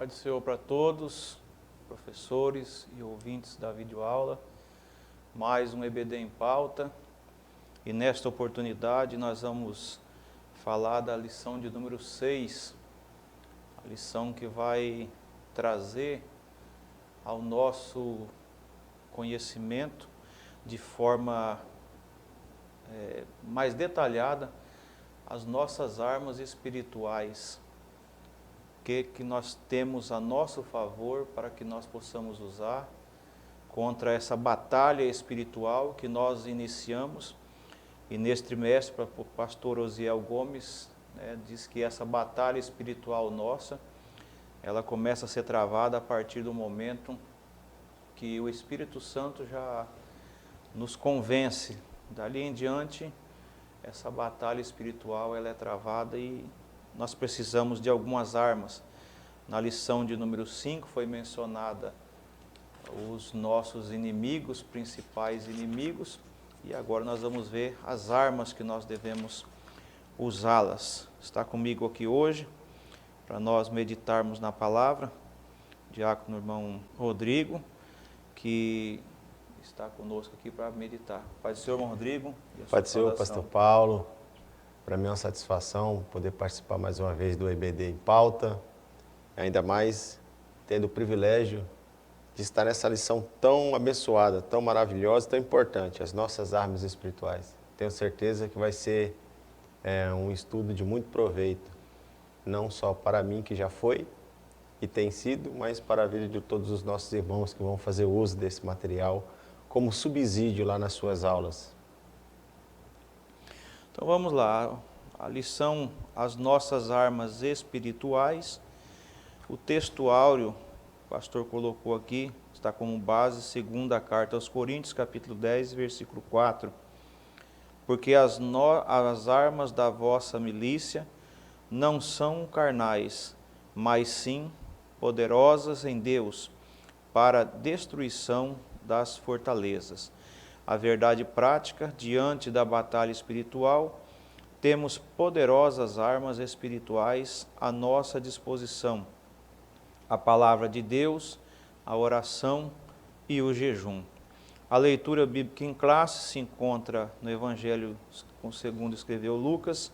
Paz do Senhor para todos, professores e ouvintes da videoaula. Mais um EBD em pauta. E nesta oportunidade nós vamos falar da lição de número 6. A lição que vai trazer ao nosso conhecimento de forma mais detalhada as nossas armas espirituais que nós temos a nosso favor para que nós possamos usar contra essa batalha espiritual que nós iniciamos. E neste trimestre, o pastor Osiel Gomes diz que essa batalha espiritual nossa, ela começa a ser travada a partir do momento que o Espírito Santo já nos convence. Dali em diante, essa batalha espiritual ela é travada e nós precisamos de algumas armas. Na lição de número 5 foi mencionada os nossos inimigos, principais inimigos, e agora nós vamos ver as armas que nós devemos usá-las. Está comigo aqui hoje, para nós meditarmos na palavra, o diácono irmão Rodrigo, que está conosco aqui para meditar. Paz do Senhor, irmão Rodrigo. Paz do Senhor, pastor Paulo. Para mim é uma satisfação poder participar mais uma vez do EBD em pauta, ainda mais tendo o privilégio de estar nessa lição tão abençoada, tão maravilhosa, tão importante, as nossas armas espirituais. Tenho certeza que vai ser um estudo de muito proveito, não só para mim que já foi e tem sido, mas para a vida de todos os nossos irmãos que vão fazer uso desse material como subsídio lá nas suas aulas. Então vamos lá, a lição As Nossas Armas Espirituais. O texto áureo, o pastor colocou aqui, está como base, segunda carta aos Coríntios, capítulo 10, versículo 4. Porque as armas da vossa milícia não são carnais, mas sim poderosas em Deus, para a destruição das fortalezas. A verdade prática, diante da batalha espiritual, temos poderosas armas espirituais à nossa disposição. A palavra de Deus, a oração e o jejum. A leitura bíblica em classe se encontra no Evangelho segundo escreveu Lucas,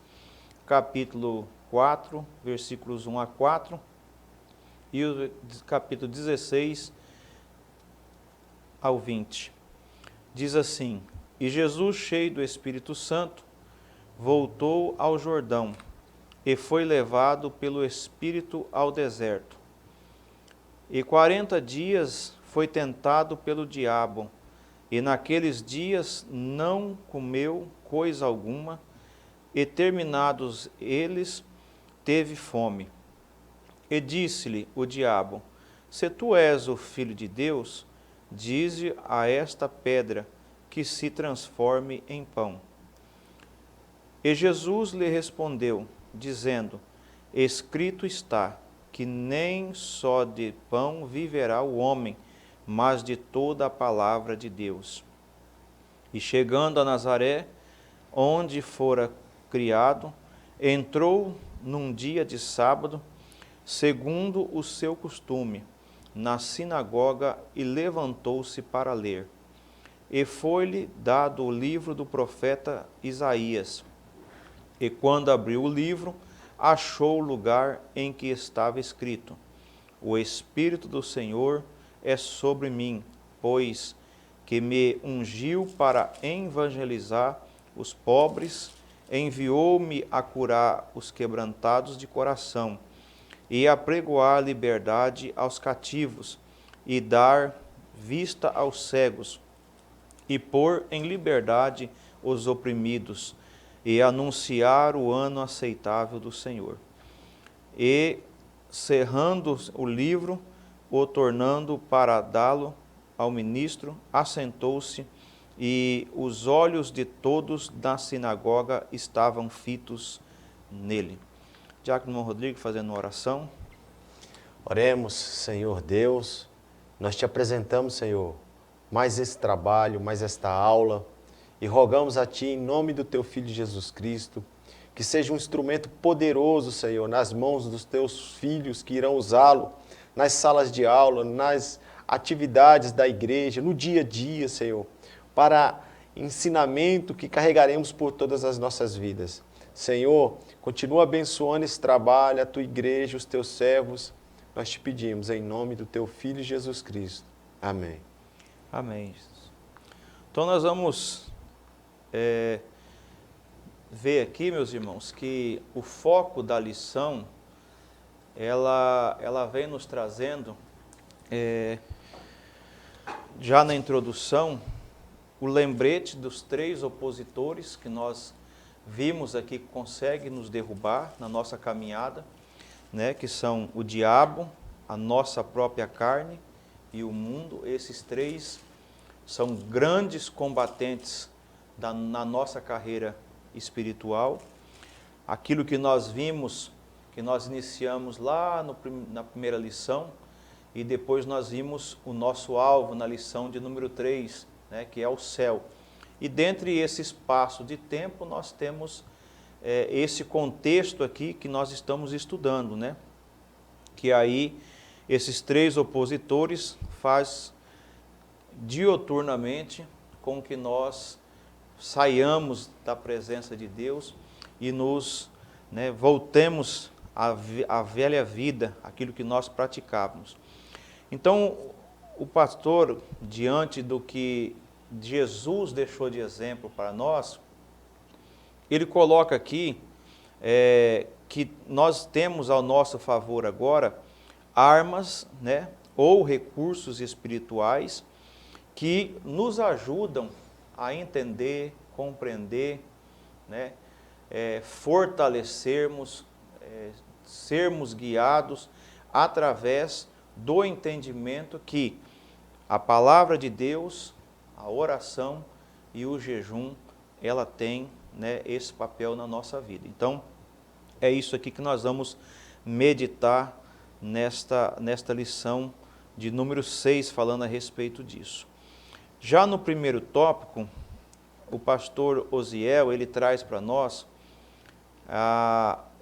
capítulo 4, versículos 1 a 4, e o capítulo 16 ao 20. Diz assim: E Jesus, cheio do Espírito Santo, voltou ao Jordão e foi levado pelo Espírito ao deserto. E 40 dias foi tentado pelo diabo, e naqueles dias não comeu coisa alguma, e terminados eles, teve fome. E disse-lhe o diabo: Se tu és o Filho de Deus, dize a esta pedra que se transforme em pão. E Jesus lhe respondeu, dizendo: Escrito está, que nem só de pão viverá o homem, mas de toda a palavra de Deus. E chegando a Nazaré, onde fora criado, entrou num dia de sábado, segundo o seu costume, na sinagoga, e levantou-se para ler. E foi-lhe dado o livro do profeta Isaías. E quando abriu o livro, achou o lugar em que estava escrito: O Espírito do Senhor é sobre mim, pois que me ungiu para evangelizar os pobres, enviou-me a curar os quebrantados de coração, e a pregoar liberdade aos cativos, e dar vista aos cegos, e pôr em liberdade os oprimidos, e anunciar o ano aceitável do Senhor. E, cerrando o livro, o tornando para dá-lo ao ministro, assentou-se, e os olhos de todos da sinagoga estavam fitos nele. Diácono Rodrigo fazendo uma oração. Oremos, Senhor Deus, nós te apresentamos, Senhor, mais esse trabalho, mais esta aula, e rogamos a Ti, em nome do Teu Filho Jesus Cristo, que seja um instrumento poderoso, Senhor, nas mãos dos Teus filhos que irão usá-lo nas salas de aula, nas atividades da igreja, no dia a dia, Senhor, para ensinamento que carregaremos por todas as nossas vidas. Senhor, continua abençoando esse trabalho, a tua igreja, os teus servos. Nós te pedimos em nome do teu Filho Jesus Cristo. Amém. Amém. Então nós vamos ver aqui, meus irmãos, que o foco da lição, ela vem nos trazendo, já na introdução, o lembrete dos 3 opositores que nós vimos aqui que conseguem nos derrubar na nossa caminhada, né, que são o diabo, a nossa própria carne e o mundo. Esses 3 são grandes combatentes na nossa carreira espiritual. Aquilo que nós vimos, que nós iniciamos lá na primeira lição, e depois nós vimos o nosso alvo na lição de número 3, né, que é o céu. E dentre esse espaço de tempo nós temos esse contexto aqui que nós estamos estudando, né? Que aí esses 3 opositores faz dioturnamente com que nós saiamos da presença de Deus e nos voltemos à velha vida, aquilo que nós praticávamos. Então, o pastor, diante do que Jesus deixou de exemplo para nós, ele coloca aqui que nós temos ao nosso favor agora armas, né, ou recursos espirituais que nos ajudam a entender, compreender, né, fortalecermos, sermos guiados através do entendimento que a palavra de Deus, a oração e o jejum, ela tem, né, esse papel na nossa vida. Então, é isso aqui que nós vamos meditar nesta lição de número 6, falando a respeito disso. Já no primeiro tópico, o pastor Osiel, ele traz para nós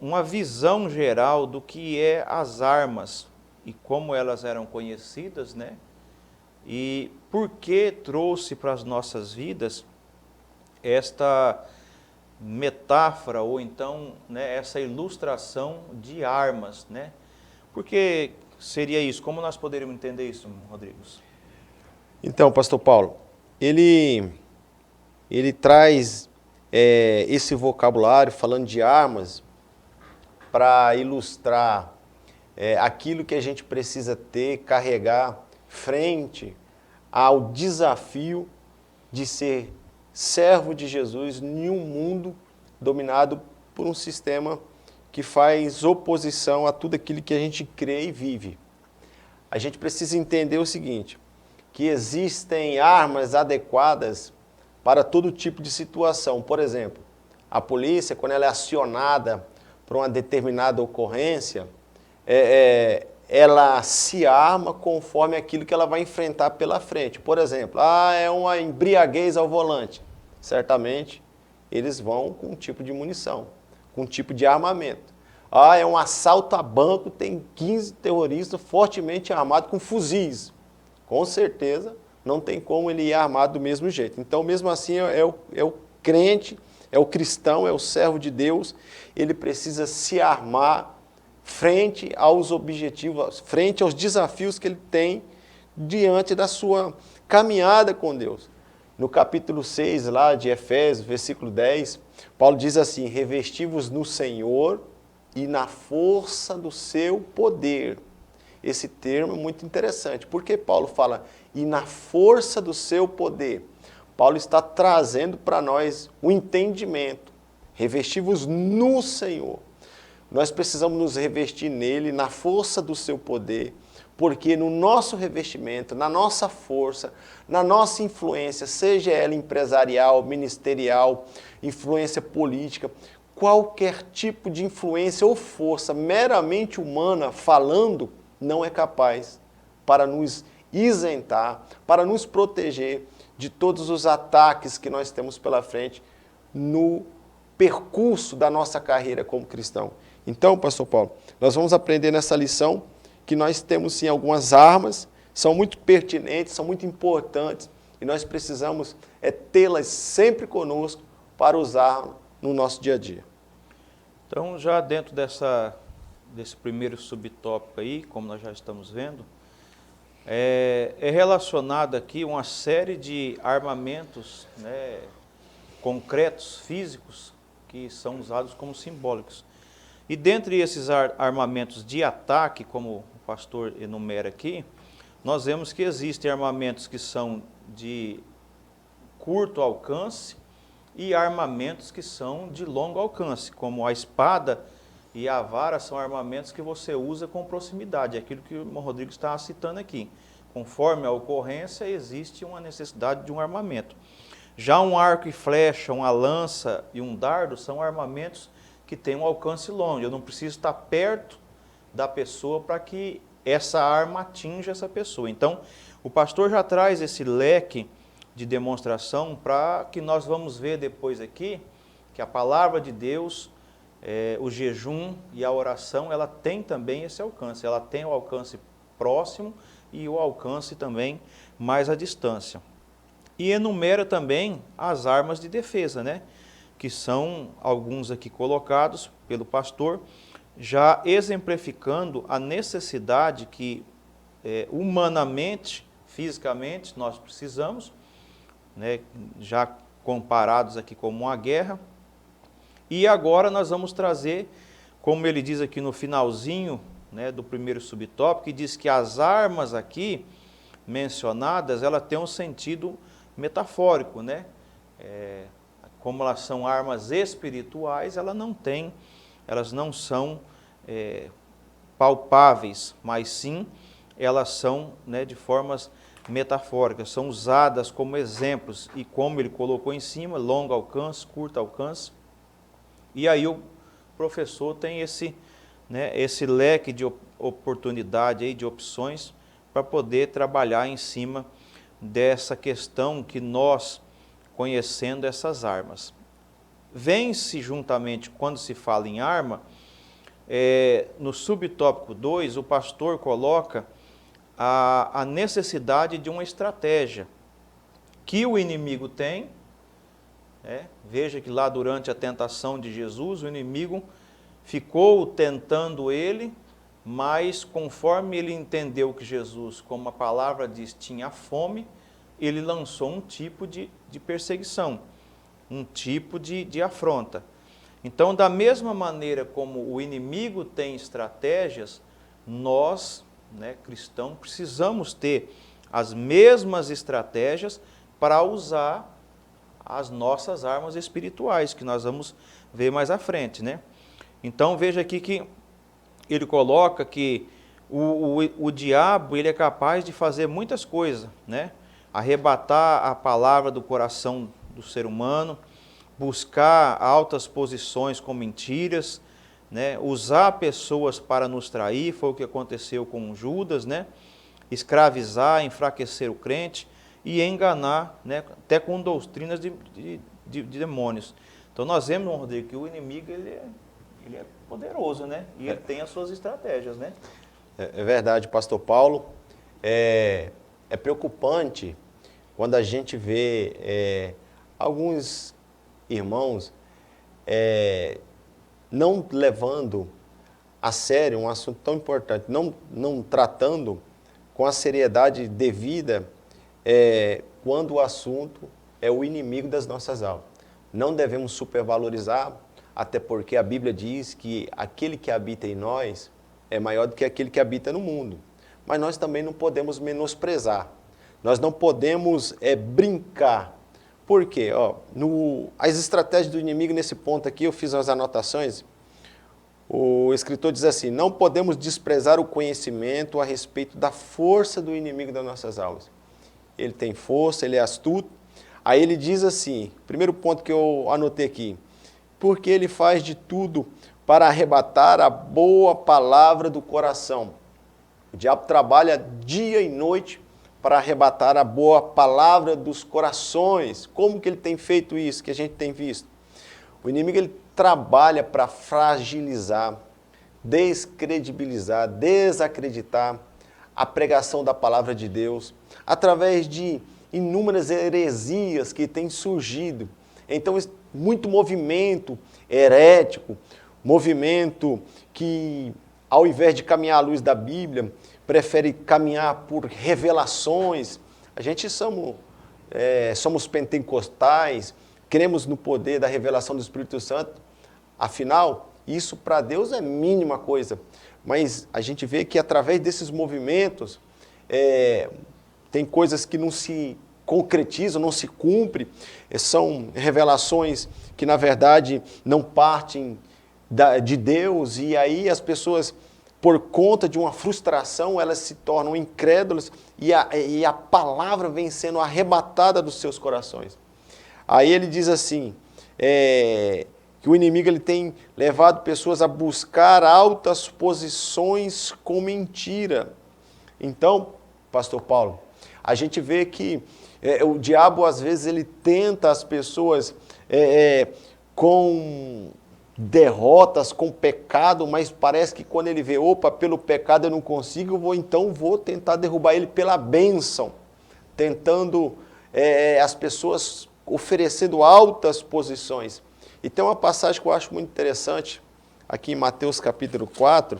uma visão geral do que é as armas e como elas eram conhecidas, né? E por que trouxe para as nossas vidas esta metáfora, ou então, né, essa ilustração de armas, né? Por que seria isso? Como nós poderíamos entender isso, Rodrigues? Então, pastor Paulo, ele traz esse vocabulário falando de armas para ilustrar aquilo que a gente precisa ter, carregar frente ao desafio de ser servo de Jesus em um mundo dominado por um sistema que faz oposição a tudo aquilo que a gente crê e vive. A gente precisa entender o seguinte, que existem armas adequadas para todo tipo de situação. Por exemplo, a polícia, quando ela é acionada por uma determinada ocorrência, ela se arma conforme aquilo que ela vai enfrentar pela frente. Por exemplo, é uma embriaguez ao volante. Certamente, eles vão com um tipo de munição, com um tipo de armamento. É um assalto a banco, tem 15 terroristas fortemente armados com fuzis. Com certeza, não tem como ele ir armado do mesmo jeito. Então, mesmo assim, é o crente, é o cristão, é o servo de Deus, ele precisa se armar frente aos objetivos, frente aos desafios que ele tem diante da sua caminhada com Deus. No capítulo 6, lá de Efésios, versículo 10, Paulo diz assim, revesti-vos no Senhor e na força do seu poder. Esse termo é muito interessante. Por que Paulo fala, e na força do seu poder? Paulo está trazendo para nós o entendimento. Revesti-vos no Senhor. Nós precisamos nos revestir nele, na força do seu poder, porque no nosso revestimento, na nossa força, na nossa influência, seja ela empresarial, ministerial, influência política, qualquer tipo de influência ou força meramente humana falando, não é capaz para nos isentar, para nos proteger de todos os ataques que nós temos pela frente no percurso da nossa carreira como cristão. Então, pastor Paulo, nós vamos aprender nessa lição que nós temos sim algumas armas, são muito pertinentes, são muito importantes, e nós precisamos tê-las sempre conosco para usar no nosso dia a dia. Então, já dentro desse primeiro subtópico aí, como nós já estamos vendo, é relacionado aqui uma série de armamentos, né, concretos, físicos, que são usados como simbólicos. E dentre esses armamentos de ataque, como o pastor enumera aqui, nós vemos que existem armamentos que são de curto alcance e armamentos que são de longo alcance, como a espada e a vara são armamentos que você usa com proximidade, é aquilo que o irmão Rodrigo está citando aqui. Conforme a ocorrência, existe uma necessidade de um armamento. Já um arco e flecha, uma lança e um dardo são armamentos que têm um alcance longe. Eu não preciso estar perto da pessoa para que essa arma atinja essa pessoa. Então, o pastor já traz esse leque de demonstração para que nós vamos ver depois aqui que a palavra de Deus, o jejum e a oração, ela tem também esse alcance. Ela tem o alcance próximo e o alcance também mais à distância. E enumera também as armas de defesa, né? Que são alguns aqui colocados pelo pastor, já exemplificando a necessidade que humanamente, fisicamente, nós precisamos, né? Já comparados aqui como uma guerra. E agora nós vamos trazer, como ele diz aqui no finalzinho, né, do primeiro subtópico, que diz que as armas aqui mencionadas, elas têm um sentido metafórico, né? Como elas são armas espirituais, elas não são palpáveis, mas sim elas são, né, de formas metafóricas, são usadas como exemplos, e como ele colocou em cima, longo alcance, curto alcance. E aí o professor tem esse leque de oportunidade, aí, de opções, para poder trabalhar em cima dessa questão que nós, conhecendo essas armas. Vem-se juntamente, quando se fala em arma, no subtópico 2, o pastor coloca a necessidade de uma estratégia que o inimigo tem. Veja que lá durante a tentação de Jesus, o inimigo ficou tentando ele, mas conforme ele entendeu que Jesus, como a palavra diz, tinha fome, ele lançou um tipo de perseguição, um tipo de afronta. Então, da mesma maneira como o inimigo tem estratégias, nós, né, cristãos, precisamos ter as mesmas estratégias para usar as nossas armas espirituais, que nós vamos ver mais à frente, né? Então, veja aqui que ele coloca que o diabo, ele é capaz de fazer muitas coisas, né? Arrebatar a palavra do coração do ser humano, buscar altas posições com mentiras, né? Usar pessoas para nos trair, foi o que aconteceu com Judas, né? Escravizar, enfraquecer o crente e enganar, né? Até com doutrinas de demônios. Então nós vemos, Rodrigo, que o inimigo ele é poderoso, né? E ele tem as suas estratégias, né? É verdade, pastor Paulo. É preocupante quando a gente vê alguns irmãos não levando a sério um assunto tão importante, não tratando com a seriedade devida quando o assunto é o inimigo das nossas almas. Não devemos supervalorizar, até porque a Bíblia diz que aquele que habita em nós é maior do que aquele que habita no mundo. Mas nós também não podemos menosprezar, nós não podemos brincar. Por quê? As estratégias do inimigo nesse ponto aqui, eu fiz umas anotações. O escritor diz assim: não podemos desprezar o conhecimento a respeito da força do inimigo das nossas almas. Ele tem força, ele é astuto. Aí ele diz assim, primeiro ponto que eu anotei aqui: porque ele faz de tudo para arrebatar a boa palavra do coração. O diabo trabalha dia e noite para arrebatar a boa palavra dos corações. Como que ele tem feito isso, que a gente tem visto? O inimigo ele trabalha para fragilizar, descredibilizar, desacreditar a pregação da palavra de Deus, através de inúmeras heresias que têm surgido. Então, muito movimento herético, movimento que, ao invés de caminhar à luz da Bíblia, prefere caminhar por revelações. A gente somos pentecostais, cremos no poder da revelação do Espírito Santo. Afinal, isso para Deus é mínima coisa. Mas a gente vê que através desses movimentos, tem coisas que não se concretizam, não se cumprem. São revelações que, na verdade, não partem de Deus. E aí as pessoas, por conta de uma frustração, elas se tornam incrédulas e a palavra vem sendo arrebatada dos seus corações. Aí ele diz assim, que o inimigo ele tem levado pessoas a buscar altas posições com mentira. Então, pastor Paulo, a gente vê que o diabo, às vezes, ele tenta as pessoas com derrotas, com pecado, mas parece que quando ele vê, opa, pelo pecado eu não consigo, vou tentar derrubar ele pela bênção, tentando as pessoas oferecendo altas posições. E tem uma passagem que eu acho muito interessante, aqui em Mateus capítulo 4,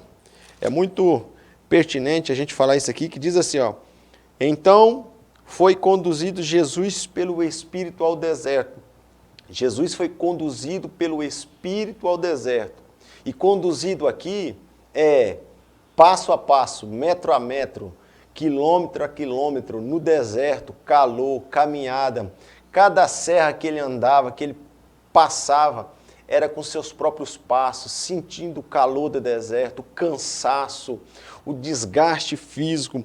é muito pertinente a gente falar isso aqui, que diz assim, ó, então foi conduzido Jesus pelo Espírito ao deserto. Jesus foi conduzido pelo Espírito ao deserto. E conduzido aqui é passo a passo, metro a metro, quilômetro a quilômetro, no deserto, calor, caminhada. Cada serra que ele andava, que ele passava, era com seus próprios passos, sentindo o calor do deserto, o cansaço, o desgaste físico.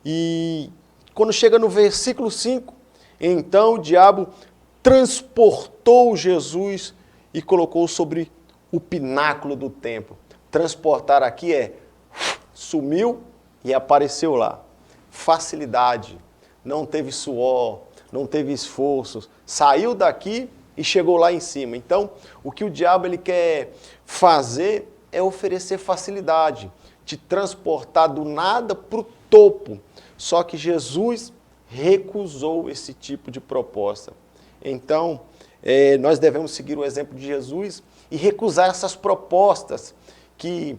E quando chega no versículo 5, então o diabo transportou Jesus e colocou sobre o pináculo do templo. Transportar aqui sumiu e apareceu lá. Facilidade, não teve suor, não teve esforços, saiu daqui e chegou lá em cima. Então, o que o diabo ele quer fazer é oferecer facilidade, te transportar do nada para o topo. Só que Jesus recusou esse tipo de proposta. Então, nós devemos seguir o exemplo de Jesus e recusar essas propostas que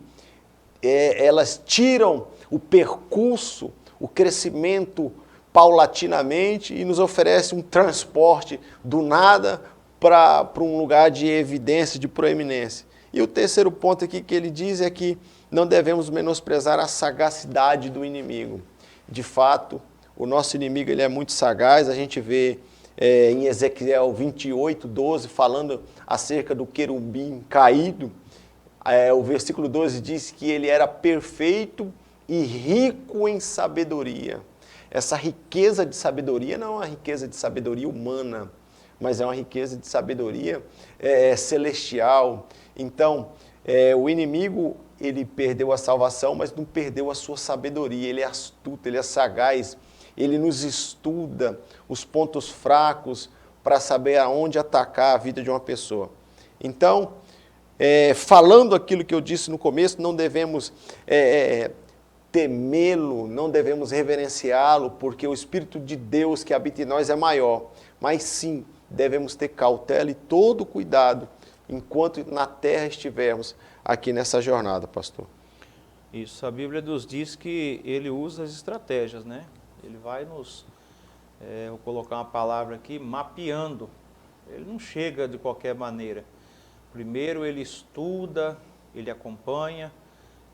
elas tiram o percurso, o crescimento paulatinamente e nos oferecem um transporte do nada para um lugar de evidência, de proeminência. E o terceiro ponto aqui que ele diz é que não devemos menosprezar a sagacidade do inimigo. De fato, o nosso inimigo ele é muito sagaz, a gente vê em Ezequiel 28, 12, falando acerca do querubim caído, o versículo 12 diz que ele era perfeito e rico em sabedoria. Essa riqueza de sabedoria não é uma riqueza de sabedoria humana, mas é uma riqueza de sabedoria celestial. Então, o inimigo, ele perdeu a salvação, mas não perdeu a sua sabedoria. Ele é astuto, ele é sagaz, ele nos estuda os pontos fracos para saber aonde atacar a vida de uma pessoa. Então, falando aquilo que eu disse no começo, não devemos temê-lo, não devemos reverenciá-lo, porque o Espírito de Deus que habita em nós é maior. Mas sim, devemos ter cautela e todo cuidado enquanto na terra estivermos aqui nessa jornada, pastor. Isso, a Bíblia nos diz que ele usa as estratégias, né? Ele vai nos, vou colocar uma palavra aqui, mapeando. Ele não chega de qualquer maneira. Primeiro ele estuda, ele acompanha,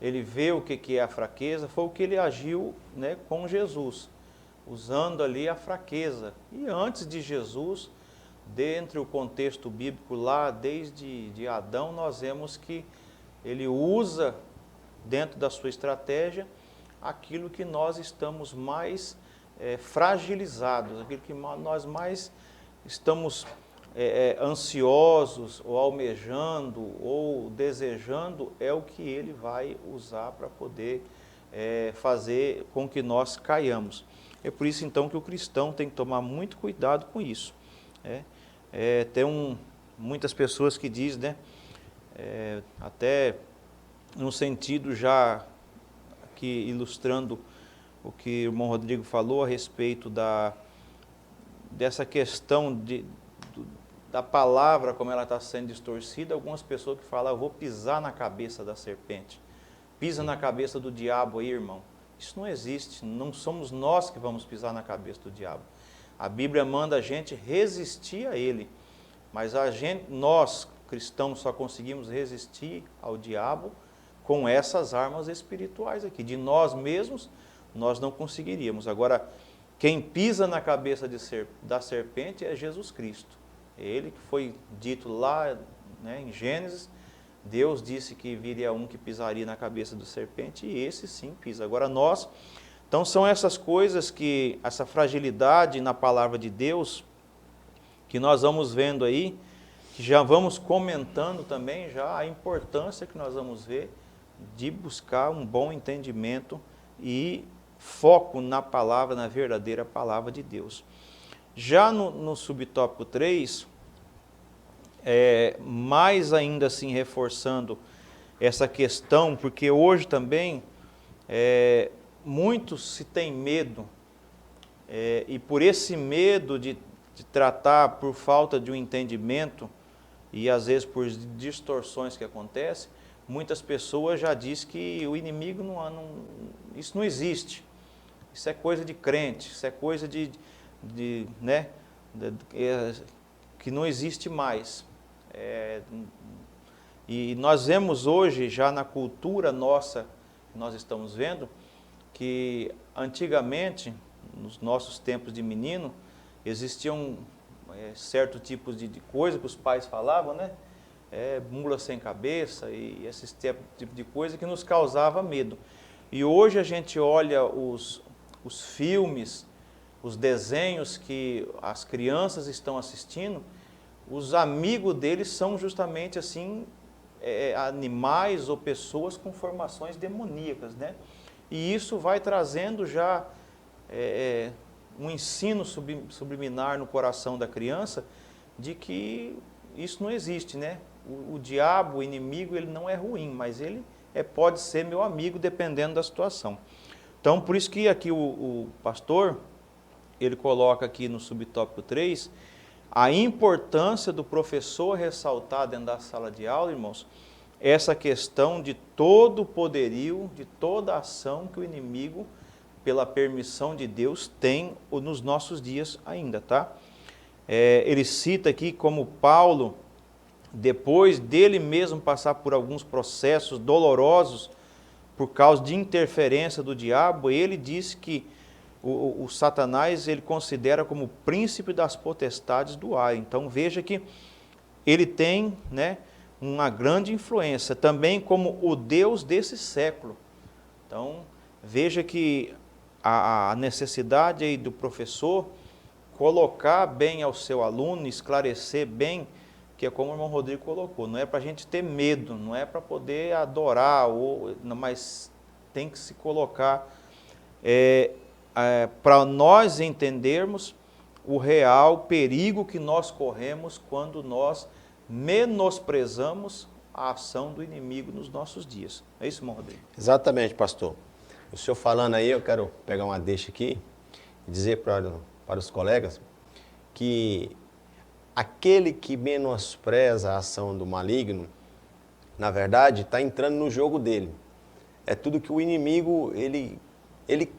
ele vê o que é a fraqueza. Foi o que ele agiu, né, com Jesus, usando ali a fraqueza. E antes de Jesus, dentro do contexto bíblico lá, desde Adão, nós vemos que ele usa, dentro da sua estratégia, aquilo que nós estamos mais fragilizados, aquilo que nós mais estamos ansiosos, ou almejando, ou desejando, é o que ele vai usar para poder fazer com que nós caiamos. É por isso, então, que o cristão tem que tomar muito cuidado com isso. Tem muitas pessoas que dizem, né, até no sentido já aqui ilustrando o que o irmão Rodrigo falou a respeito dessa questão da palavra, como ela está sendo distorcida. Algumas pessoas que falam, eu vou pisar na cabeça da serpente. Pisa na cabeça do diabo aí, irmão. Isso não existe, não somos nós que vamos pisar na cabeça do diabo. A Bíblia manda a gente resistir a ele, mas nós cristãos só conseguimos resistir ao diabo com essas armas espirituais aqui. De nós mesmos, nós não conseguiríamos. Agora, quem pisa na cabeça da serpente é Jesus Cristo. Ele que foi dito lá, né, em Gênesis, Deus disse que viria um que pisaria na cabeça da serpente, e esse sim pisa. Agora nós, então são essas coisas essa fragilidade na palavra de Deus, que nós vamos vendo aí, que já vamos comentando também já a importância que nós vamos ver de buscar um bom entendimento e foco na palavra, na verdadeira palavra de Deus. Já no subtópico 3, mais ainda assim reforçando essa questão, porque hoje também muitos se tem medo, e por esse medo de tratar por falta de um entendimento, e às vezes por distorções que acontecem, muitas pessoas já dizem que o inimigo isso não existe, isso é coisa de crente, isso é coisa que não existe mais. E nós vemos hoje, já na cultura nossa, nós estamos vendo, que antigamente, nos nossos tempos de menino, existiam certo tipo de coisa que os pais falavam, né? Mula sem cabeça e esse tipo de coisa que nos causava medo. E hoje a gente olha os filmes, os desenhos que as crianças estão assistindo, os amigos deles são justamente assim, animais ou pessoas com formações demoníacas, né? E isso vai trazendo já um ensino subliminar no coração da criança de que isso não existe, né? O diabo, o inimigo, ele não é ruim, mas ele pode ser meu amigo dependendo da situação. Então, por isso que aqui o pastor, ele coloca aqui no subtópico 3, a importância do professor ressaltar dentro da sala de aula, irmãos, essa questão de todo o poderio, de toda a ação que o inimigo, pela permissão de Deus, tem nos nossos dias ainda, tá? Ele cita aqui como Paulo, depois dele mesmo passar por alguns processos dolorosos, por causa de interferência do diabo, ele disse que o Satanás ele considera como príncipe das potestades do ar. Então veja que ele tem, né, uma grande influência, também como o Deus desse século. Então veja que a necessidade aí do professor colocar bem ao seu aluno, esclarecer bem, que é como o irmão Rodrigo colocou, não é para a gente ter medo, não é para poder adorar, mas tem que se colocar para nós entendermos o real perigo que nós corremos quando nós menosprezamos a ação do inimigo nos nossos dias. É isso, irmão Rodrigo? Exatamente, pastor. O senhor falando aí, eu quero pegar uma deixa aqui e dizer para os colegas que aquele que menospreza a ação do maligno, na verdade, está entrando no jogo dele. É tudo que o inimigo ele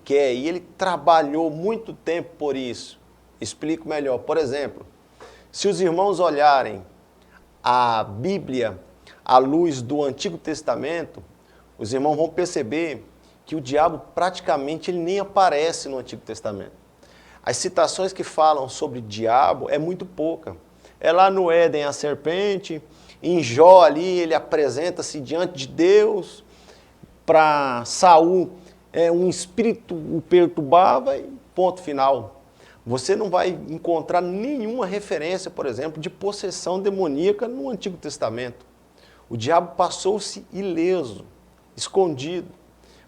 quer e ele trabalhou muito tempo por isso. Explico melhor. Por exemplo, se os irmãos olharem a Bíblia à luz do Antigo Testamento, os irmãos vão perceber que o diabo praticamente ele nem aparece no Antigo Testamento. As citações que falam sobre diabo é muito pouca. É lá no Éden a serpente, em Jó ali ele apresenta-se diante de Deus, para Saul um espírito o perturbava e ponto final. Você não vai encontrar nenhuma referência, por exemplo, de possessão demoníaca no Antigo Testamento. O diabo passou-se ileso, escondido.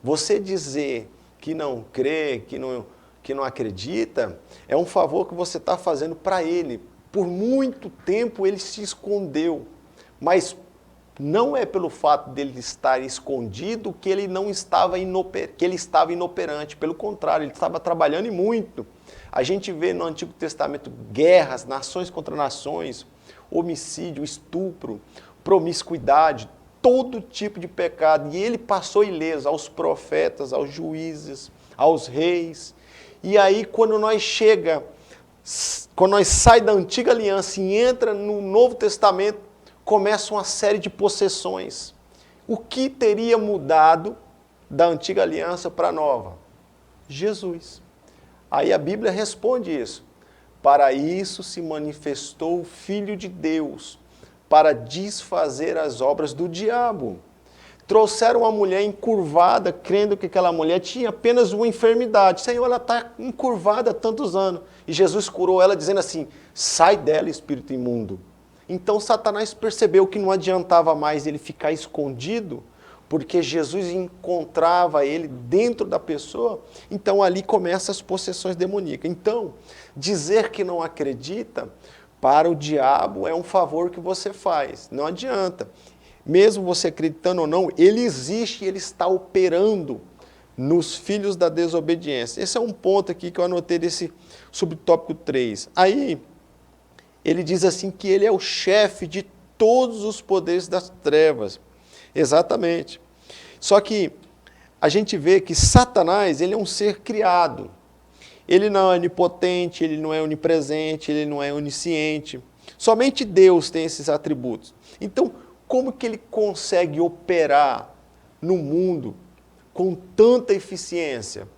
Você dizer que não crê, que não acredita, é um favor que você está fazendo para ele. Por muito tempo ele se escondeu, mas não é pelo fato dele estar escondido que ele não estava que ele estava inoperante. Pelo contrário, ele estava trabalhando e muito. A gente vê no Antigo Testamento guerras, nações contra nações, homicídio, estupro, promiscuidade, todo tipo de pecado. E ele passou ileso aos profetas, aos juízes, aos reis. E aí, quando nós sai da antiga aliança e entra no Novo Testamento, começa uma série de possessões. O que teria mudado da antiga aliança para a nova? Jesus. Aí a Bíblia responde isso. Para isso se manifestou o Filho de Deus, para desfazer as obras do diabo. Trouxeram uma mulher encurvada, crendo que aquela mulher tinha apenas uma enfermidade. Senhor, ela está encurvada há tantos anos. E Jesus curou ela dizendo assim, sai dela, espírito imundo. Então Satanás percebeu que não adiantava mais ele ficar escondido, porque Jesus encontrava ele dentro da pessoa, então ali começam as possessões demoníacas. Então, dizer que não acredita, para o diabo é um favor que você faz, não adianta. Mesmo você acreditando ou não, ele existe e ele está operando nos filhos da desobediência. Esse é um ponto aqui que eu anotei desse subtópico 3. Aí, ele diz assim que ele é o chefe de todos os poderes das trevas. Exatamente. Só que a gente vê que Satanás, ele é um ser criado. Ele não é onipotente, ele não é onipresente, ele não é onisciente. Somente Deus tem esses atributos. Então, como que ele consegue operar no mundo com tanta eficiência?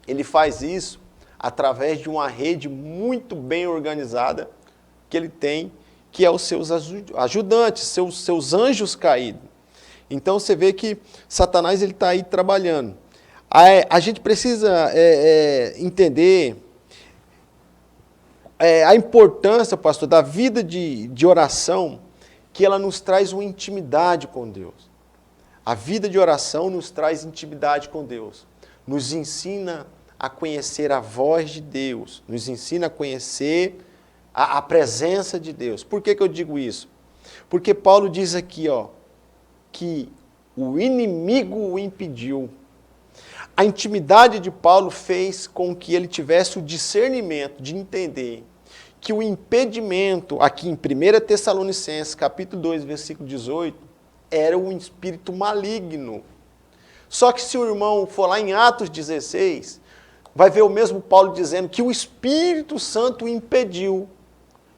Ele faz isso através de uma rede muito bem organizada que ele tem, que é os seus ajudantes, seus anjos caídos. Então você vê que Satanás está aí trabalhando. A gente precisa entender a importância, pastor, da vida de oração, que ela nos traz uma intimidade com Deus. A vida de oração nos traz intimidade com Deus. Nos ensina a conhecer a voz de Deus. Nos ensina a conhecer a presença de Deus. Por que eu digo isso? Porque Paulo diz aqui, que o inimigo o impediu. A intimidade de Paulo fez com que ele tivesse o discernimento de entender que o impedimento, aqui em 1 Tessalonicenses, capítulo 2, versículo 18, era um espírito maligno. Só que se o irmão for lá em Atos 16, vai ver o mesmo Paulo dizendo que o Espírito Santo o impediu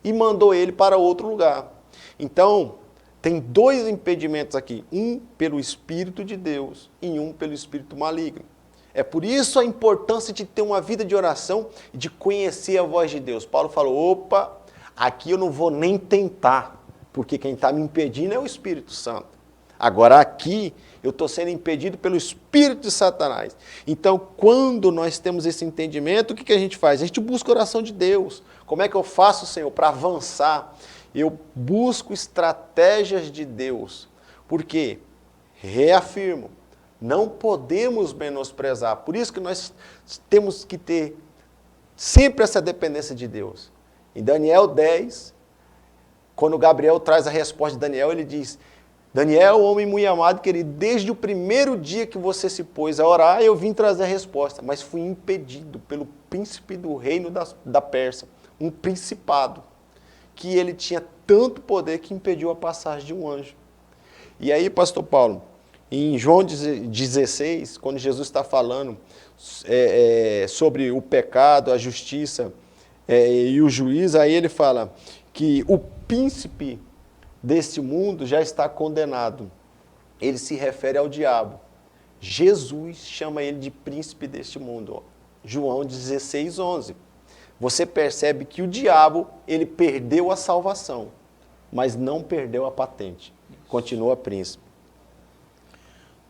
e mandou ele para outro lugar. Então, tem dois impedimentos aqui, um pelo Espírito de Deus e um pelo Espírito maligno. É por isso a importância de ter uma vida de oração e de conhecer a voz de Deus. Paulo falou, opa, aqui eu não vou nem tentar, porque quem está me impedindo é o Espírito Santo. Agora aqui eu estou sendo impedido pelo Espírito de Satanás. Então, quando nós temos esse entendimento, o que a gente faz? A gente busca a oração de Deus. Como é que eu faço, Senhor, para avançar? Eu busco estratégias de Deus. Por quê? Reafirmo, não podemos menosprezar. Por isso que nós temos que ter sempre essa dependência de Deus. Em Daniel 10, quando Gabriel traz a resposta de Daniel, ele diz, Daniel, homem muito amado, querido, desde o primeiro dia que você se pôs a orar, eu vim trazer a resposta, mas fui impedido pelo príncipe do reino da Pérsia, um principado, que ele tinha tanto poder que impediu a passagem de um anjo. E aí, pastor Paulo, em João 16, quando Jesus está falando sobre o pecado, a justiça e o juízo, aí ele fala que o príncipe deste mundo já está condenado. Ele se refere ao diabo. Jesus chama ele de príncipe deste mundo. João 16, 11. Você percebe que o diabo, ele perdeu a salvação, mas não perdeu a patente. Continua príncipe.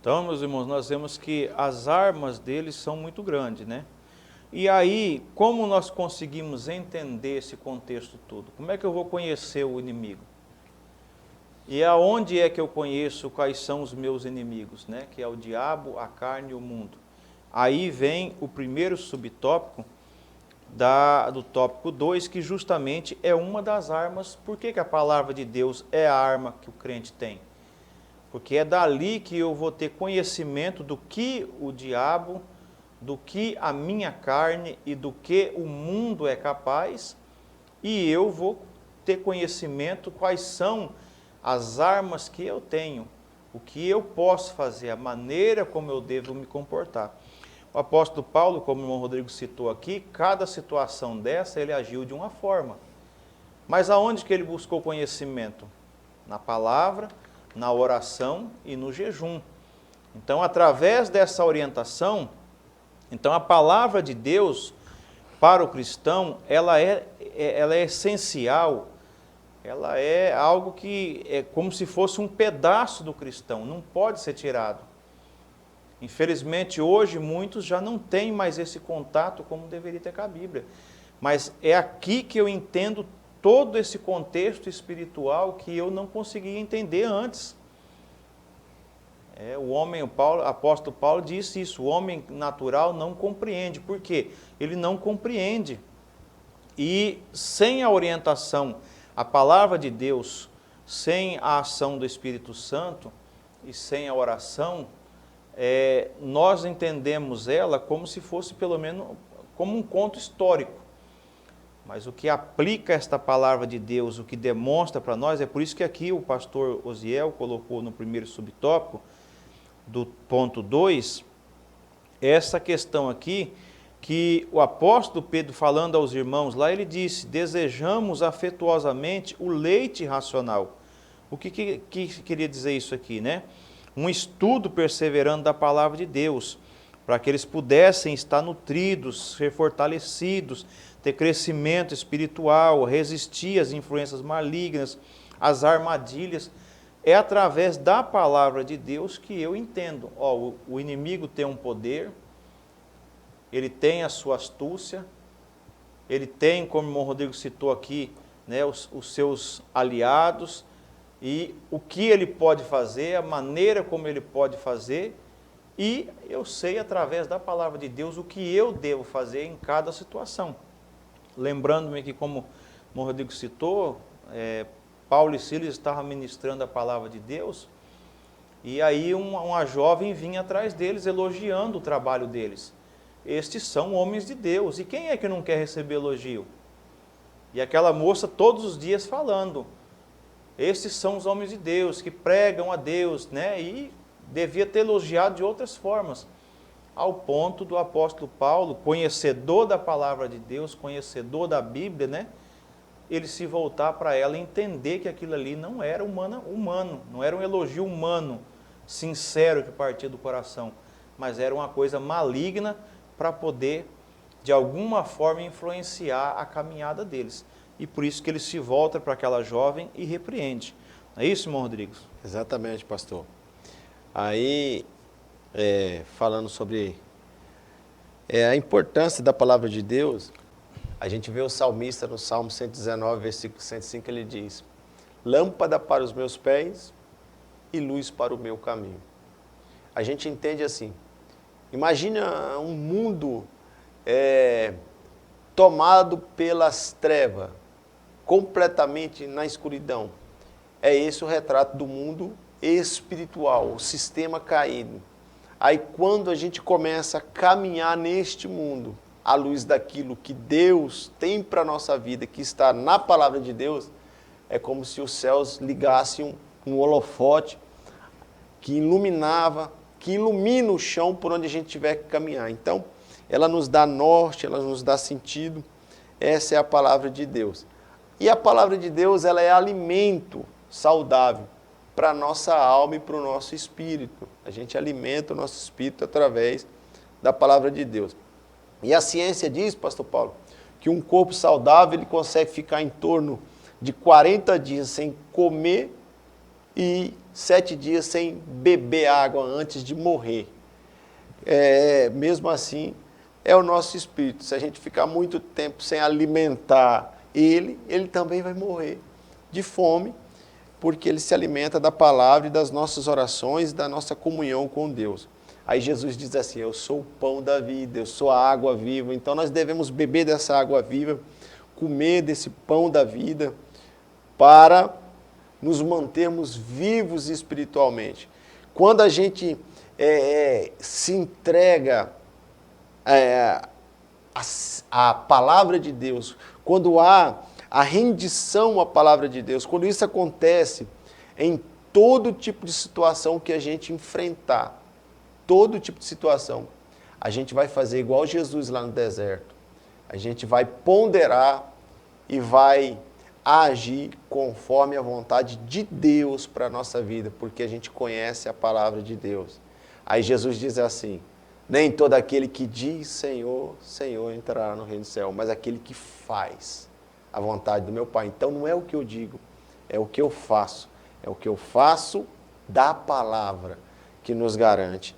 Então, meus irmãos, nós vemos que as armas deles são muito grandes, né? E aí, como nós conseguimos entender esse contexto todo? Como é que eu vou conhecer o inimigo? E aonde é que eu conheço quais são os meus inimigos, né? Que é o diabo, a carne e o mundo. Aí vem o primeiro subtópico do tópico 2, que justamente é uma das armas. Por que a palavra de Deus é a arma que o crente tem? porque é dali que eu vou ter conhecimento do que o diabo, do que a minha carne e do que o mundo é capaz, e eu vou ter conhecimento quais são as armas que eu tenho, o que eu posso fazer, a maneira como eu devo me comportar. O apóstolo Paulo, como o irmão Rodrigo citou aqui, cada situação dessa ele agiu de uma forma. Mas aonde que ele buscou conhecimento? Na palavra, na oração e no jejum. Então, através dessa orientação, então a palavra de Deus para o cristão, ela é essencial, ela é algo que é como se fosse um pedaço do cristão, não pode ser tirado. Infelizmente, hoje, muitos já não têm mais esse contato como deveria ter com a Bíblia. Mas é aqui que eu entendo todo esse contexto espiritual que eu não conseguia entender antes. O apóstolo Paulo disse isso, o homem natural não compreende. Por quê? Ele não compreende. E sem a orientação, a palavra de Deus, sem a ação do Espírito Santo e sem a oração, nós entendemos ela como se fosse pelo menos como um conto histórico. Mas o que aplica esta palavra de Deus, o que demonstra para nós, é por isso que aqui o pastor Osiel colocou no primeiro subtópico, do ponto 2, essa questão aqui, que o apóstolo Pedro, falando aos irmãos lá, ele disse: desejamos afetuosamente o leite racional. O que queria dizer isso aqui, né? Um estudo perseverando da palavra de Deus, para que eles pudessem estar nutridos, ser fortalecidos, ter crescimento espiritual, resistir às influências malignas, às armadilhas. É através da palavra de Deus que eu entendo. O inimigo tem um poder, ele tem a sua astúcia, ele tem, como o irmão Rodrigo citou aqui, né, os seus aliados, e o que ele pode fazer, a maneira como ele pode fazer, e eu sei através da palavra de Deus o que eu devo fazer em cada situação. Lembrando-me que, como o irmão Rodrigo citou, Paulo e Silas estavam ministrando a palavra de Deus, e aí uma jovem vinha atrás deles elogiando o trabalho deles. Estes são homens de Deus, e quem é que não quer receber elogio? E aquela moça todos os dias falando: estes são os homens de Deus, que pregam a Deus, né? E devia ter elogiado de outras formas, ao ponto do apóstolo Paulo, conhecedor da palavra de Deus, conhecedor da Bíblia, né? Ele se voltar para ela e entender que aquilo ali não era humano, não era um elogio humano, sincero, que partia do coração, mas era uma coisa maligna para poder, de alguma forma, influenciar a caminhada deles. E por isso que ele se volta para aquela jovem e repreende. Não é isso, irmão Rodrigues? Exatamente, pastor. Aí, falando sobre a importância da palavra de Deus, a gente vê o salmista no Salmo 119, versículo 105, ele diz: lâmpada para os meus pés e luz para o meu caminho. A gente entende assim, imagina um mundo tomado pelas trevas, completamente na escuridão. É esse o retrato do mundo espiritual, o sistema caído. Aí quando a gente começa a caminhar neste mundo, à luz daquilo que Deus tem para a nossa vida, que está na palavra de Deus, é como se os céus ligassem um holofote que iluminava, que ilumina o chão por onde a gente tiver que caminhar. Então, ela nos dá norte, ela nos dá sentido. Essa é a palavra de Deus. E a palavra de Deus, ela é alimento saudável para a nossa alma e para o nosso espírito. A gente alimenta o nosso espírito através da palavra de Deus. E a ciência diz, pastor Paulo, que um corpo saudável ele consegue ficar em torno de 40 dias sem comer e 7 dias sem beber água antes de morrer. Mesmo assim, é o nosso espírito. Se a gente ficar muito tempo sem alimentar ele também vai morrer de fome, porque ele se alimenta da palavra e das nossas orações, da nossa comunhão com Deus. Aí Jesus diz assim: eu sou o pão da vida, eu sou a água viva. Então nós devemos beber dessa água viva, comer desse pão da vida, para nos mantermos vivos espiritualmente. Quando a gente se entrega à palavra de Deus, quando há a rendição à palavra de Deus, quando isso acontece em todo tipo de situação que a gente enfrentar, todo tipo de situação, a gente vai fazer igual Jesus lá no deserto. A gente vai ponderar e vai agir conforme a vontade de Deus para a nossa vida, porque a gente conhece a palavra de Deus. Aí Jesus diz assim: nem todo aquele que diz Senhor, Senhor entrará no reino do céu, mas aquele que faz a vontade do meu Pai. Então não é o que eu digo, é o que eu faço. É o que eu faço da palavra que nos garante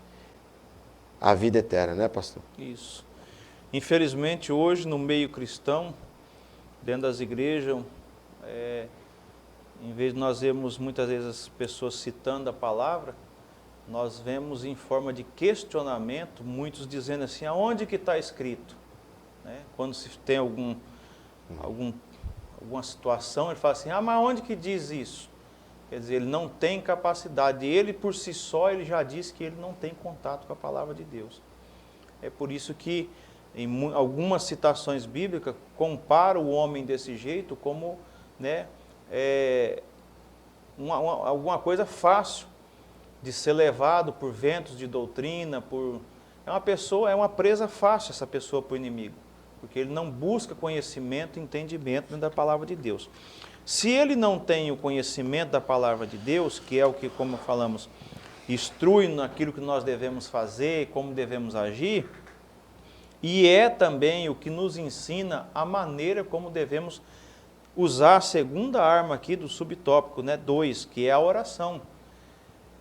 a vida eterna, né, pastor? Isso. Infelizmente, hoje, no meio cristão, dentro das igrejas, em vez de nós vermos muitas vezes as pessoas citando a palavra, nós vemos em forma de questionamento, muitos dizendo assim, aonde que está escrito? Né? Quando se tem alguma situação, ele fala assim, mas onde que diz isso? Quer dizer, ele não tem capacidade, ele por si só, ele já disse que ele não tem contato com a palavra de Deus. É por isso que, em algumas citações bíblicas, compara o homem desse jeito como, né, alguma coisa fácil de ser levado por ventos de doutrina, é uma presa fácil essa pessoa para o inimigo, porque ele não busca conhecimento, entendimento dentro da palavra de Deus. Se ele não tem o conhecimento da palavra de Deus, que é o que, como falamos, instrui naquilo que nós devemos fazer, como devemos agir, e é também o que nos ensina a maneira como devemos usar a segunda arma aqui do subtópico, né, 2, que é a oração.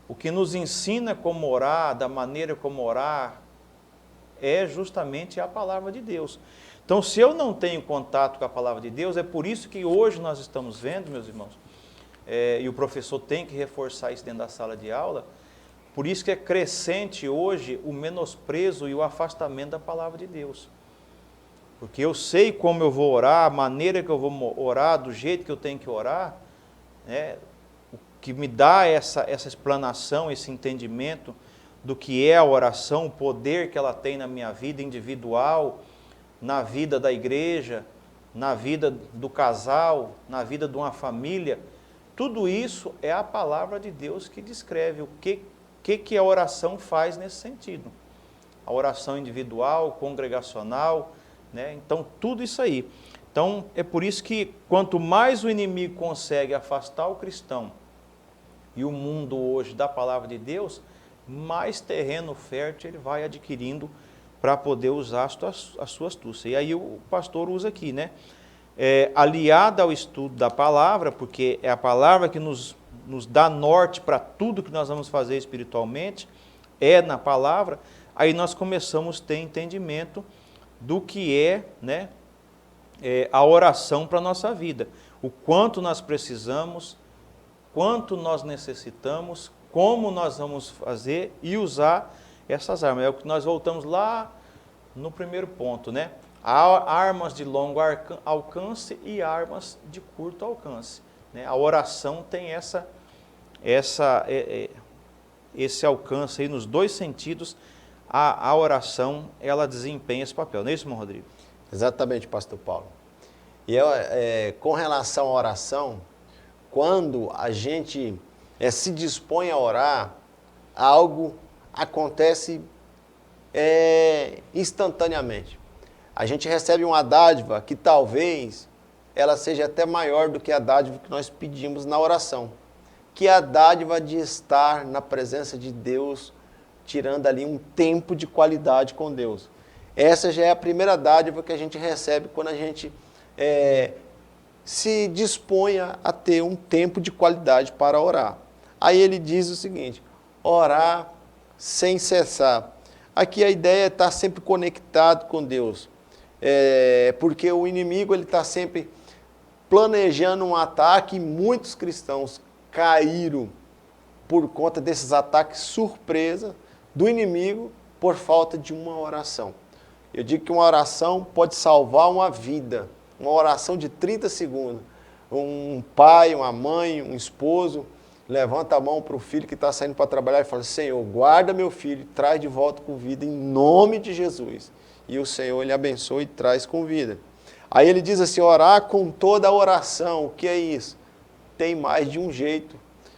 O que nos ensina como orar, da maneira como orar, é justamente a palavra de Deus. Então, se eu não tenho contato com a palavra de Deus, é por isso que hoje nós estamos vendo, meus irmãos, e o professor tem que reforçar isso dentro da sala de aula, por isso que é crescente hoje o menosprezo e o afastamento da palavra de Deus. Porque eu sei como eu vou orar, a maneira que eu vou orar, do jeito que eu tenho que orar, né? O que me dá essa explanação, esse entendimento do que é a oração, o poder que ela tem na minha vida individual, na vida da igreja, na vida do casal, na vida de uma família, tudo isso é a palavra de Deus que descreve o que a oração faz nesse sentido. A oração individual, congregacional, né? Então tudo isso aí. Então é por isso que quanto mais o inimigo consegue afastar o cristão e o mundo hoje da palavra de Deus, mais terreno fértil ele vai adquirindo para poder usar a sua astúcia. E aí o pastor usa aqui, né? Aliada ao estudo da palavra, porque é a palavra que nos dá norte para tudo que nós vamos fazer espiritualmente, é na palavra, aí nós começamos a ter entendimento do que é, né, a oração para a nossa vida. O quanto nós precisamos, quanto nós necessitamos, como nós vamos fazer e usar essas armas. É o que nós voltamos lá no primeiro ponto, né? Há armas de longo alcance e armas de curto alcance, né? A oração tem esse alcance aí nos dois sentidos. A oração, ela desempenha esse papel, não é isso, irmão Rodrigo? Exatamente, pastor Paulo. E com relação à oração, quando a gente se dispõe a orar, algo acontece instantaneamente. A gente recebe uma dádiva que talvez ela seja até maior do que a dádiva que nós pedimos na oração, que é a dádiva de estar na presença de Deus, tirando ali um tempo de qualidade com Deus. Essa já é a primeira dádiva que a gente recebe quando a gente se dispõe a ter um tempo de qualidade para orar. Aí ele diz o seguinte: orar sem cessar. Aqui a ideia é estar sempre conectado com Deus, porque o inimigo está sempre planejando um ataque e muitos cristãos caíram por conta desses ataques surpresa do inimigo por falta de uma oração. Eu digo que uma oração pode salvar uma vida, uma oração de 30 segundos, um pai, uma mãe, um esposo, levanta a mão para o filho que está saindo para trabalhar e fala, Senhor, guarda meu filho, traz de volta com vida em nome de Jesus. E o Senhor, Ele abençoa e traz com vida. Aí ele diz assim, orar com toda a oração. O que é isso? Tem mais de um jeito,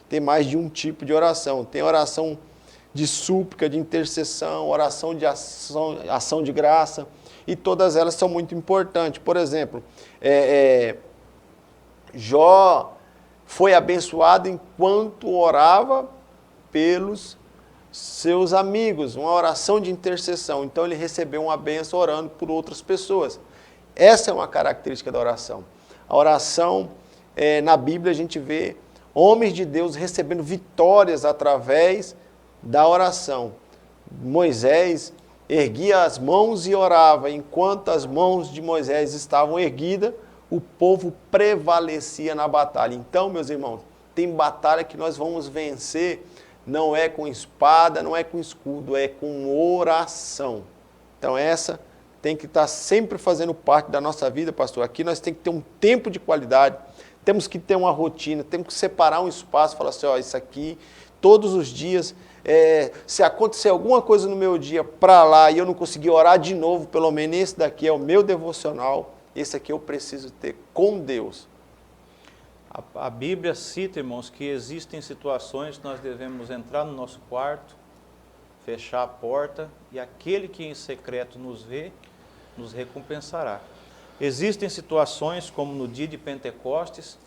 tem mais de um tipo de oração. Tem oração de súplica, de intercessão, oração de ação de graça, e todas elas são muito importantes. Por exemplo, Jó foi abençoado enquanto orava pelos seus amigos, uma oração de intercessão. Então ele recebeu uma bênção orando por outras pessoas. Essa é uma característica da oração. A oração, na Bíblia a gente vê homens de Deus recebendo vitórias através da oração. Moisés erguia as mãos e orava. Enquanto as mãos de Moisés estavam erguidas, o povo prevalecia na batalha. Então, meus irmãos, tem batalha que nós vamos vencer, não é com espada, não é com escudo, é com oração. Então essa tem que estar sempre fazendo parte da nossa vida, pastor. Aqui nós temos que ter um tempo de qualidade, temos que ter uma rotina, temos que separar um espaço, falar assim, ó, isso aqui, todos os dias, se acontecer alguma coisa no meu dia para lá e eu não conseguir orar de novo, pelo menos esse daqui é o meu devocional, esse aqui eu preciso ter com Deus. A Bíblia cita, irmãos, que existem situações que nós devemos entrar no nosso quarto, fechar a porta, e aquele que em secreto nos vê, nos recompensará. Existem situações, como no dia de Pentecostes,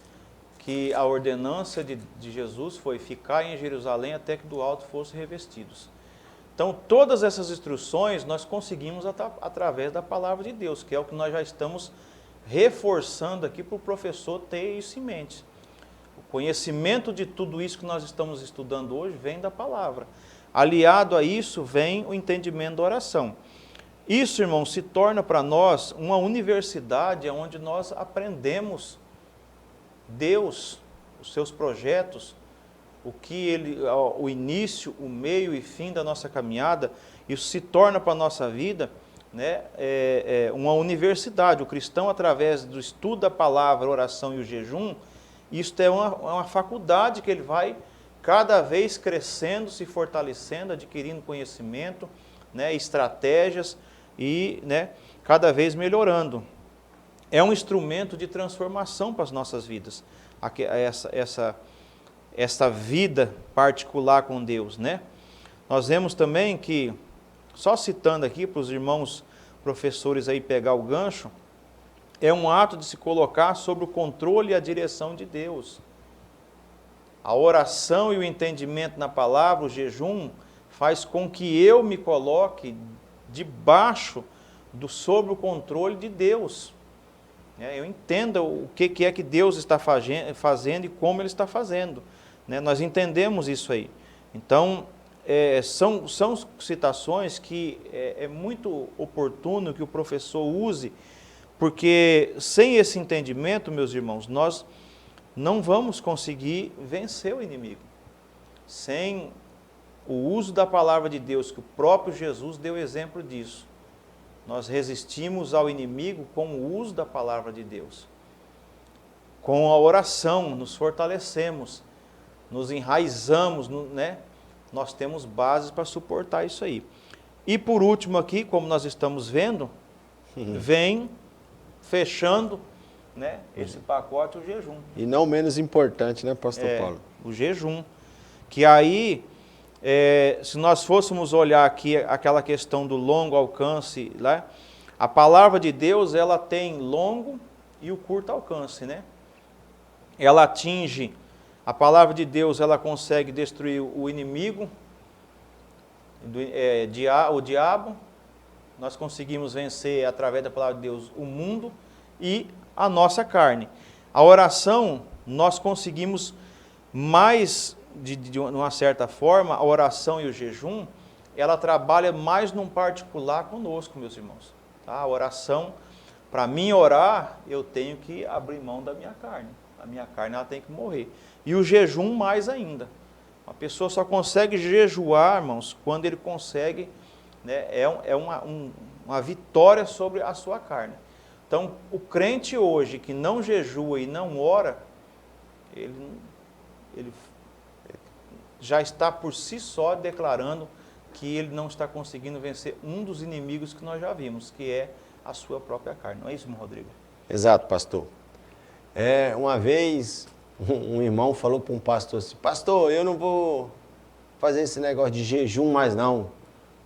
que a ordenança de Jesus foi ficar em Jerusalém até que do alto fossem revestidos. Então, todas essas instruções nós conseguimos através da palavra de Deus, que é o que nós já estamos reforçando aqui para o professor ter isso em mente. O conhecimento de tudo isso que nós estamos estudando hoje vem da palavra. Aliado a isso vem o entendimento da oração. Isso, irmão, se torna para nós uma universidade onde nós aprendemos Deus, os seus projetos, o início, o meio e fim da nossa caminhada. Isso se torna para a nossa vida, né, uma universidade. O cristão, através do estudo da palavra, a oração e o jejum, isto é uma faculdade que ele vai cada vez crescendo, se fortalecendo, adquirindo conhecimento, né, estratégias e, né, cada vez melhorando. É um instrumento de transformação para as nossas vidas, essa vida particular com Deus, né? Nós vemos também que, só citando aqui para os irmãos professores aí pegar o gancho, é um ato de se colocar sob o controle e a direção de Deus. A oração e o entendimento na palavra, o jejum, faz com que eu me coloque debaixo sob o controle de Deus. Eu entenda o que é que Deus está fazendo e como Ele está fazendo. Nós entendemos isso aí. Então, são citações que é muito oportuno que o professor use, porque sem esse entendimento, meus irmãos, nós não vamos conseguir vencer o inimigo. Sem o uso da palavra de Deus, que o próprio Jesus deu exemplo disso. Nós resistimos ao inimigo com o uso da palavra de Deus. Com a oração, nos fortalecemos, nos enraizamos, né? Nós temos bases para suportar isso aí. E por último aqui, como nós estamos vendo, vem fechando, né, esse pacote, o jejum. E não menos importante, né, pastor Paulo? O jejum. Que aí, se nós fôssemos olhar aqui aquela questão do longo alcance, né, a palavra de Deus, ela tem longo e o curto alcance, né? Ela atinge, a palavra de Deus, ela consegue destruir o inimigo, o diabo. Nós conseguims vencer, através da palavra de Deus, o mundo e a nossa carne. A oração, nós conseguimos mais, de uma certa forma, a oração e o jejum, ela trabalha mais num particular conosco, meus irmãos. Tá? A oração, para mim orar, eu tenho que abrir mão da minha carne. A minha carne, ela tem que morrer. E o jejum mais ainda. Uma pessoa só consegue jejuar, irmãos, quando ele consegue, né, uma vitória sobre a sua carne. Então, o crente hoje que não jejua e não ora, ele já está por si só declarando que ele não está conseguindo vencer um dos inimigos que nós já vimos, que é a sua própria carne. Não é isso, irmão Rodrigo? Exato, pastor. Uma vez, um irmão falou para um pastor assim, pastor, eu não vou fazer esse negócio de jejum mais não,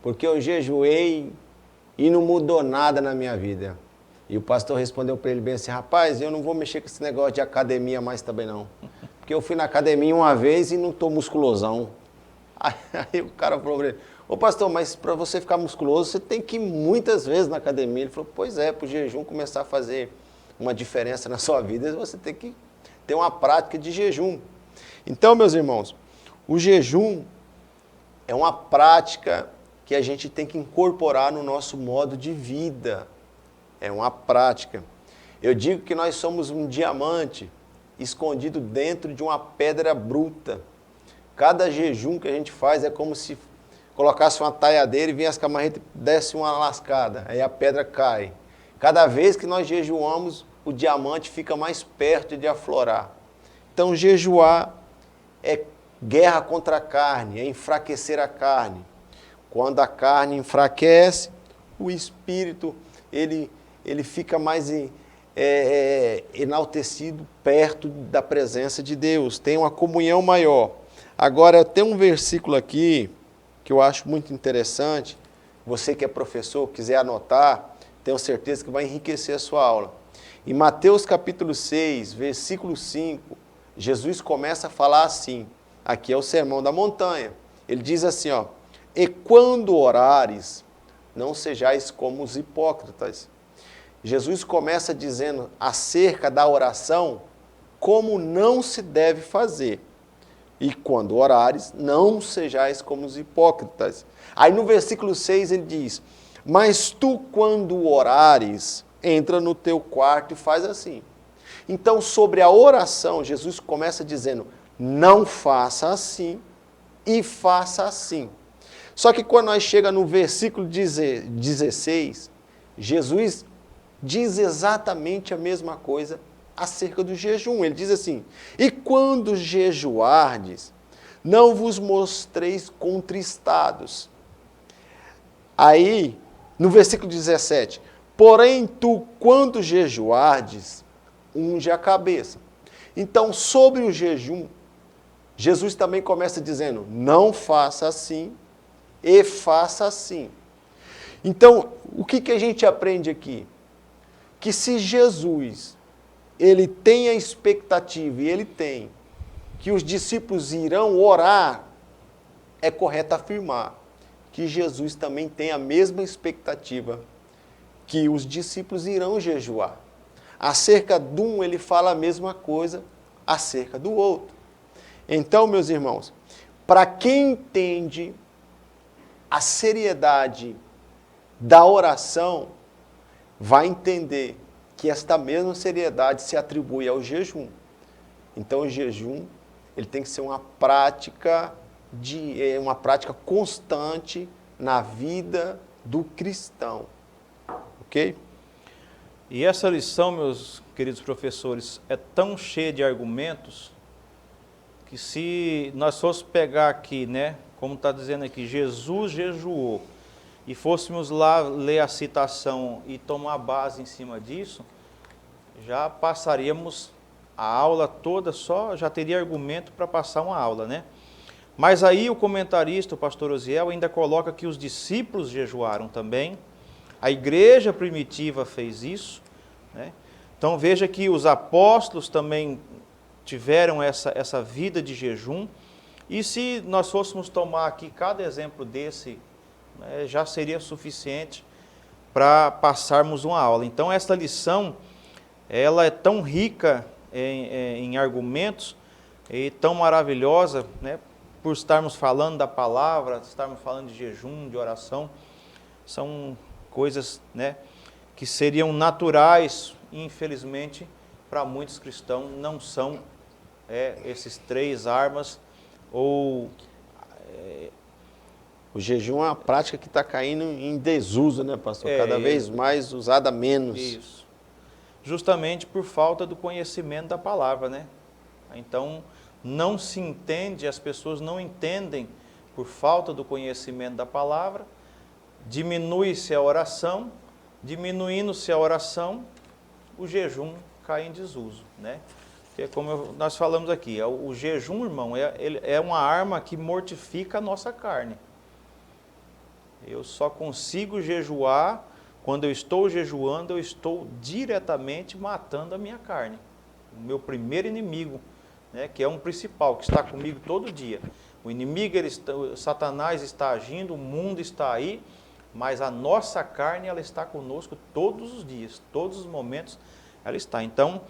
porque eu jejuei e não mudou nada na minha vida. E o pastor respondeu para ele bem assim, rapaz, eu não vou mexer com esse negócio de academia mais também não. Porque eu fui na academia uma vez e não estou musculosão. Aí o cara falou para ele, ô pastor, mas para você ficar musculoso, você tem que ir muitas vezes na academia. Ele falou, pois é, para o jejum começar a fazer uma diferença na sua vida, você tem que ter uma prática de jejum. Então, meus irmãos, o jejum é uma prática que a gente tem que incorporar no nosso modo de vida. É uma prática. Eu digo que nós somos um diamante escondido dentro de uma pedra bruta. Cada jejum que a gente faz é como se colocasse uma taiadeira e viesse com a marreta e desse uma lascada. Aí a pedra cai. Cada vez que nós jejuamos, o diamante fica mais perto de aflorar. Então, jejuar é guerra contra a carne, é enfraquecer a carne. Quando a carne enfraquece, o espírito ele fica mais enaltecido perto da presença de Deus, tem uma comunhão maior. Agora, tem um versículo aqui que eu acho muito interessante, você que é professor, quiser anotar, tenho certeza que vai enriquecer a sua aula. Em Mateus capítulo 6, versículo 5, Jesus começa a falar assim, aqui é o Sermão da Montanha, ele diz assim, ó, e quando orares, não sejais como os hipócritas. Jesus começa dizendo acerca da oração, como não se deve fazer. E quando orares, não sejais como os hipócritas. Aí no versículo 6 ele diz, mas tu quando orares, entra no teu quarto e faz assim. Então sobre a oração, Jesus começa dizendo, não faça assim e faça assim. Só que quando nós chega no versículo 16, Jesus diz exatamente a mesma coisa acerca do jejum. Ele diz assim, e quando jejuardes, não vos mostreis contristados. Aí, no versículo 17, porém tu, quando jejuardes, unge a cabeça. Então, sobre o jejum, Jesus também começa dizendo, não faça assim e faça assim. Então, o que a gente aprende aqui? Que se Jesus, ele tem a expectativa, e ele tem, que os discípulos irão orar, é correto afirmar que Jesus também tem a mesma expectativa, que os discípulos irão jejuar. Acerca de um, ele fala a mesma coisa acerca do outro. Então, meus irmãos, para quem entende a seriedade da oração, vai entender que esta mesma seriedade se atribui ao jejum. Então, o jejum ele tem que ser uma prática constante na vida do cristão. Ok? E essa lição, meus queridos professores, é tão cheia de argumentos que se nós fôssemos pegar aqui, né, como está dizendo aqui, Jesus jejuou, e fôssemos lá ler a citação e tomar base em cima disso, já passaríamos a aula toda já teria argumento para passar uma aula, né? Mas aí o comentarista, o pastor Osiel, ainda coloca que os discípulos jejuaram também, a igreja primitiva fez isso, né? Então veja que os apóstolos também tiveram essa vida de jejum, e se nós fôssemos tomar aqui cada exemplo desse, né, já seria suficiente para passarmos uma aula. Então essa lição, ela é tão rica em argumentos e tão maravilhosa, né, por estarmos falando da palavra, estarmos falando de jejum, de oração, são coisas, né, que seriam naturais, e infelizmente para muitos cristãos não são esses três armas, ou... O jejum é uma prática que está caindo em desuso, né, pastor? Cada vez mais usada menos. Isso. justamente por falta do conhecimento da palavra, né? Então, não se entende, as pessoas não entendem por falta do conhecimento da palavra, diminui-se a oração, diminuindo-se a oração, o jejum cai em desuso, né? Que é como nós falamos aqui, o jejum, irmão, é uma arma que mortifica a nossa carne. Eu só consigo jejuar quando eu estou jejuando, eu estou diretamente matando a minha carne. O meu primeiro inimigo, né, que é um principal, que está comigo todo dia. O inimigo, Satanás está agindo, o mundo está aí, mas a nossa carne, ela está conosco todos os dias, todos os momentos ela está. Então,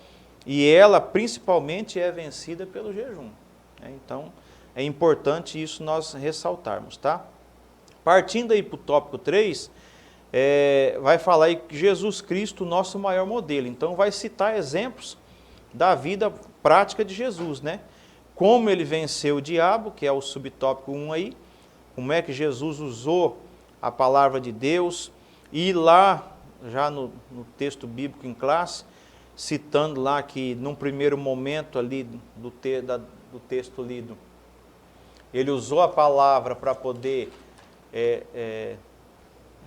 e ela principalmente é vencida pelo jejum, né? Então, é importante isso nós ressaltarmos, tá? Partindo aí para o tópico 3, vai falar aí que Jesus Cristo, nosso maior modelo. Então, vai citar exemplos da vida prática de Jesus, né? Como ele venceu o diabo, que é o subtópico 1 aí, como é que Jesus usou a palavra de Deus, e lá, já no texto bíblico em classe, citando lá que num primeiro momento ali do texto lido, ele usou a palavra para poder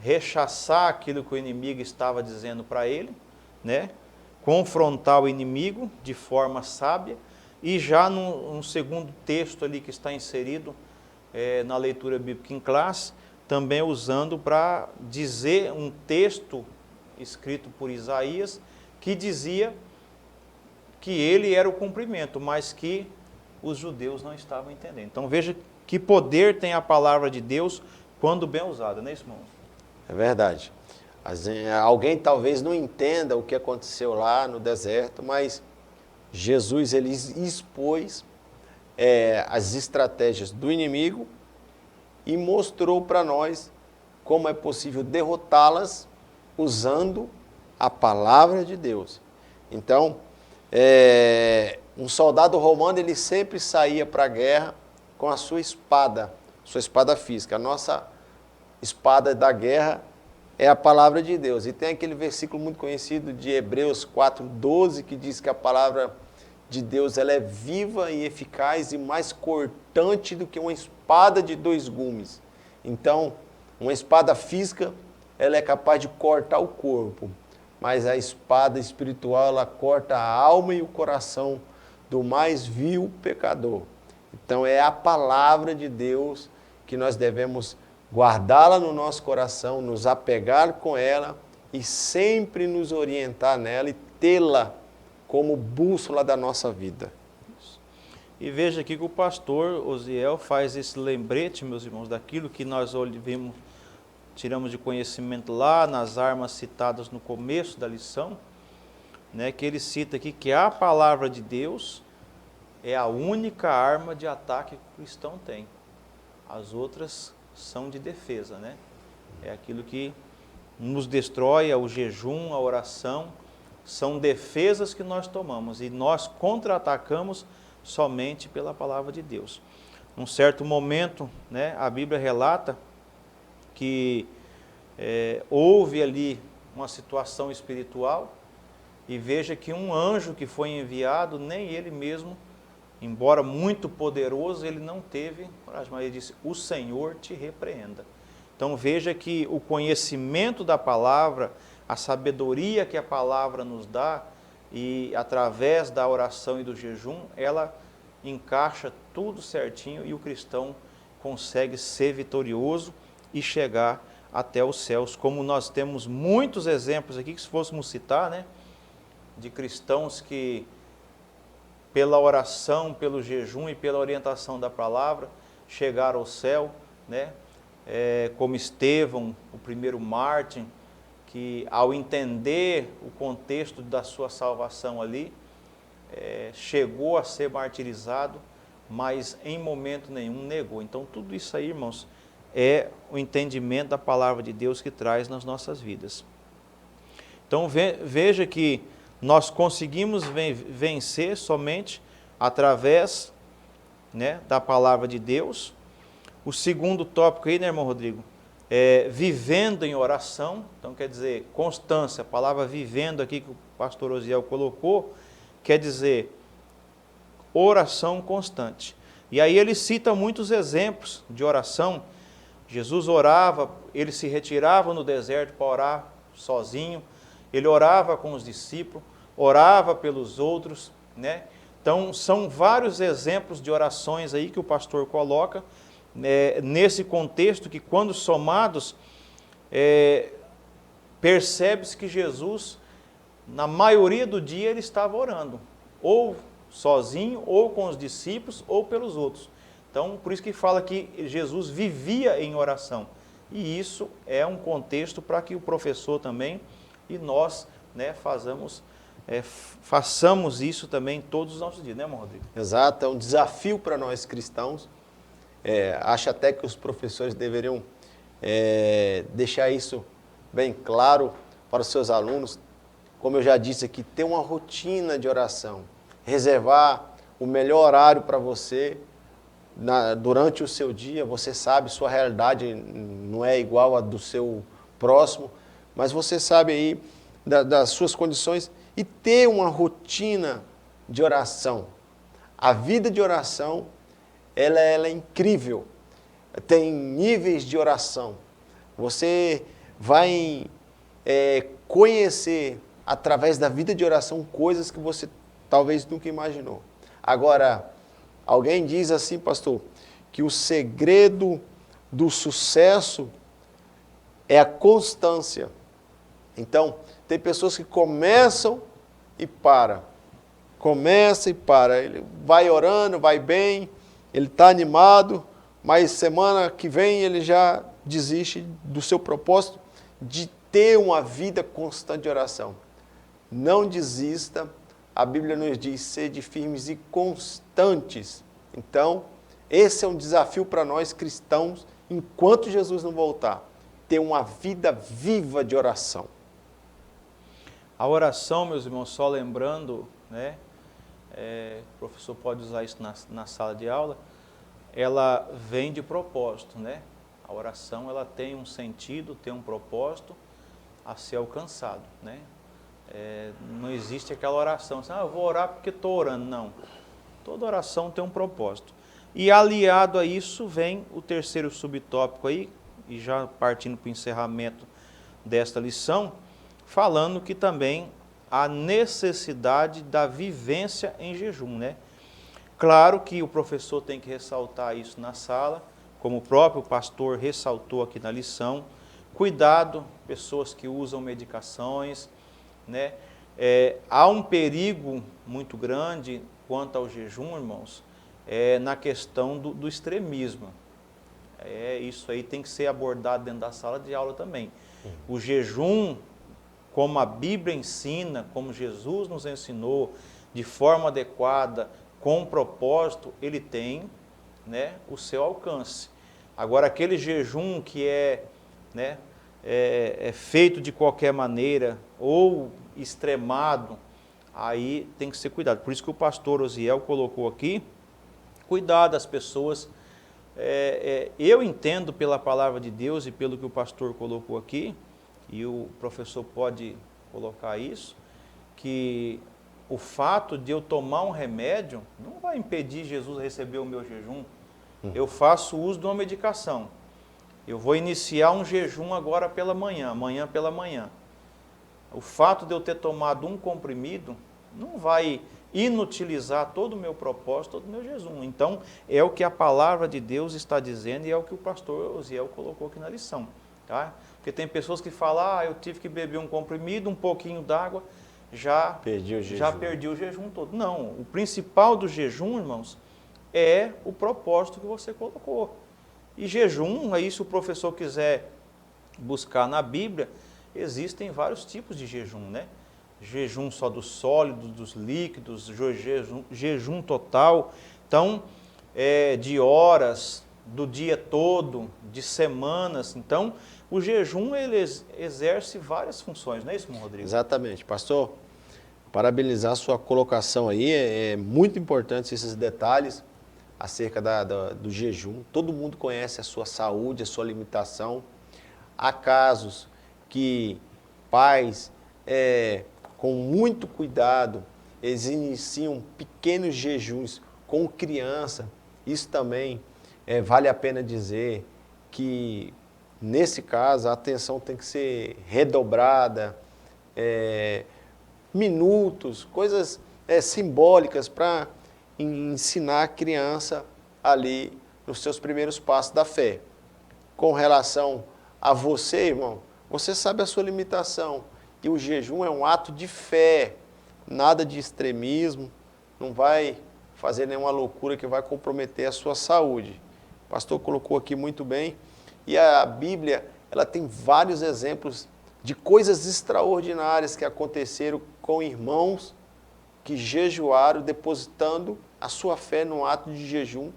rechaçar aquilo que o inimigo estava dizendo para ele, né? Confrontar o inimigo de forma sábia, e já num segundo texto ali que está inserido na leitura bíblica em classe, também usando para dizer um texto escrito por Isaías, que dizia que ele era o cumprimento, mas que os judeus não estavam entendendo. Então veja que poder tem a palavra de Deus quando bem usada, não é isso, irmão? É verdade. Alguém talvez não entenda o que aconteceu lá no deserto, mas Jesus ele expôs as estratégias do inimigo e mostrou para nós como é possível derrotá-las usando a palavra de Deus. Então, um soldado romano ele sempre saía para a guerra com a sua espada física. A nossa espada da guerra é a palavra de Deus. E tem aquele versículo muito conhecido de Hebreus 4:12 que diz que a palavra de Deus ela é viva e eficaz e mais cortante do que uma espada de 2 gumes. Então, uma espada física ela é capaz de cortar o corpo, mas a espada espiritual ela corta a alma e o coração do mais vil pecador. Então é a palavra de Deus que nós devemos guardá-la no nosso coração, nos apegar com ela e sempre nos orientar nela e tê-la como bússola da nossa vida. E veja aqui que o pastor Osiel faz esse lembrete, meus irmãos, daquilo que nós vimos, tiramos de conhecimento lá nas armas citadas no começo da lição, né, que ele cita aqui que a palavra de Deus é a única arma de ataque que o cristão tem. As outras são de defesa, né? É aquilo que nos destrói, é o jejum, a oração, são defesas que nós tomamos e nós contra-atacamos somente pela palavra de Deus. Num certo momento, né, a Bíblia relata que houve ali uma situação espiritual e veja que um anjo que foi enviado, nem ele mesmo, embora muito poderoso, ele não teve coragem, mas ele disse, o Senhor te repreenda. Então veja que o conhecimento da palavra, a sabedoria que a palavra nos dá, e através da oração e do jejum, ela encaixa tudo certinho e o cristão consegue ser vitorioso e chegar até os céus, como nós temos muitos exemplos aqui, que se fôssemos citar, né, de cristãos que pela oração, pelo jejum e pela orientação da palavra, chegaram ao céu, né, como Estevão, o primeiro mártir, que ao entender o contexto da sua salvação ali, chegou a ser martirizado, mas em momento nenhum negou. Então tudo isso aí, irmãos, é o entendimento da palavra de Deus que traz nas nossas vidas. Então veja que nós conseguimos vencer somente através, né, da palavra de Deus. O segundo tópico aí, né, irmão Rodrigo? Vivendo em oração. Então quer dizer, constância, a palavra vivendo aqui que o pastor Osiel colocou, quer dizer, oração constante. E aí ele cita muitos exemplos de oração. Jesus orava, ele se retirava no deserto para orar sozinho, ele orava com os discípulos, orava pelos outros, né? Então, são vários exemplos de orações aí que o pastor coloca, nesse contexto que, quando somados, percebe-se que Jesus, na maioria do dia, ele estava orando, ou sozinho, ou com os discípulos, ou pelos outros. Então, por isso que fala que Jesus vivia em oração. E isso é um contexto para que o professor também e nós, né, façamos isso também todos os nossos dias, né, irmão Rodrigo? Exato, é um desafio para nós cristãos. Acho até que os professores deveriam deixar isso bem claro para os seus alunos. Como eu já disse aqui, ter uma rotina de oração, reservar o melhor horário para você durante o seu dia. Você sabe, sua realidade não é igual à do seu próximo, mas você sabe aí das suas condições, e ter uma rotina de oração. A vida de oração, ela é incrível. Tem níveis de oração. Você vai conhecer, através da vida de oração, coisas que você talvez nunca imaginou. Agora, alguém diz assim, pastor, que o segredo do sucesso é a constância. Então, tem pessoas que começam e param. Começa e para. Ele vai orando, vai bem, ele está animado, mas semana que vem ele já desiste do seu propósito de ter uma vida constante de oração. Não desista. A Bíblia nos diz, sede firmes e constantes. Então, esse é um desafio para nós cristãos, enquanto Jesus não voltar, ter uma vida viva de oração. A oração, meus irmãos, só lembrando, né, o professor pode usar isso na sala de aula, ela vem de propósito, né? A oração, ela tem um sentido, tem um propósito a ser alcançado, né? Não existe aquela oração assim, eu vou orar porque estou orando. Não. Toda oração tem um propósito. E aliado a isso vem o terceiro subtópico aí, e já partindo para o encerramento desta lição, falando que também a necessidade da vivência em jejum, né? Claro que o professor tem que ressaltar isso na sala, como o próprio pastor ressaltou aqui na lição. Cuidado, pessoas que usam medicações, né? Há um perigo muito grande quanto ao jejum, irmãos, na questão do extremismo. Isso aí tem que ser abordado dentro da sala de aula também. O jejum, como a Bíblia ensina, como Jesus nos ensinou, de forma adequada, com propósito, ele tem, né, o seu alcance. Agora, aquele jejum que é feito de qualquer maneira ou extremado, aí tem que ser cuidado. Por isso que o pastor Osiel colocou aqui, cuidado das pessoas. Eu entendo pela palavra de Deus e pelo que o pastor colocou aqui, e o professor pode colocar isso, que o fato de eu tomar um remédio não vai impedir Jesus receber o meu jejum. Eu faço uso de uma medicação. Eu vou iniciar um jejum agora pela manhã, amanhã pela manhã. O fato de eu ter tomado um comprimido não vai inutilizar todo o meu propósito, todo o meu jejum. Então, é o que a palavra de Deus está dizendo e é o que o pastor Osiel colocou aqui na lição. Tá? Porque tem pessoas que falam, eu tive que beber um comprimido, um pouquinho d'água, já perdi o jejum todo. Não, o principal do jejum, irmãos, é o propósito que você colocou. E jejum, aí se o professor quiser buscar na Bíblia, existem vários tipos de jejum, né? Jejum só dos sólidos, dos líquidos, jejum total. Então, de horas, do dia todo, de semanas. Então, o jejum, ele exerce várias funções, não é isso, irmão Rodrigo? Exatamente. Pastor, parabenizar a sua colocação aí, é muito importante esses detalhes acerca do jejum. Todo mundo conhece a sua saúde, a sua limitação. Há casos que pais com muito cuidado, eles iniciam pequenos jejuns com criança. Isso também vale a pena dizer que, nesse caso, a atenção tem que ser redobrada, minutos, coisas simbólicas para ensinar a criança ali nos seus primeiros passos da fé. Com relação a você, irmão, você sabe a sua limitação e o jejum é um ato de fé, nada de extremismo, não vai fazer nenhuma loucura que vai comprometer a sua saúde. O pastor colocou aqui muito bem, e a Bíblia, ela tem vários exemplos de coisas extraordinárias que aconteceram com irmãos que jejuaram, depositando a sua fé num ato de jejum,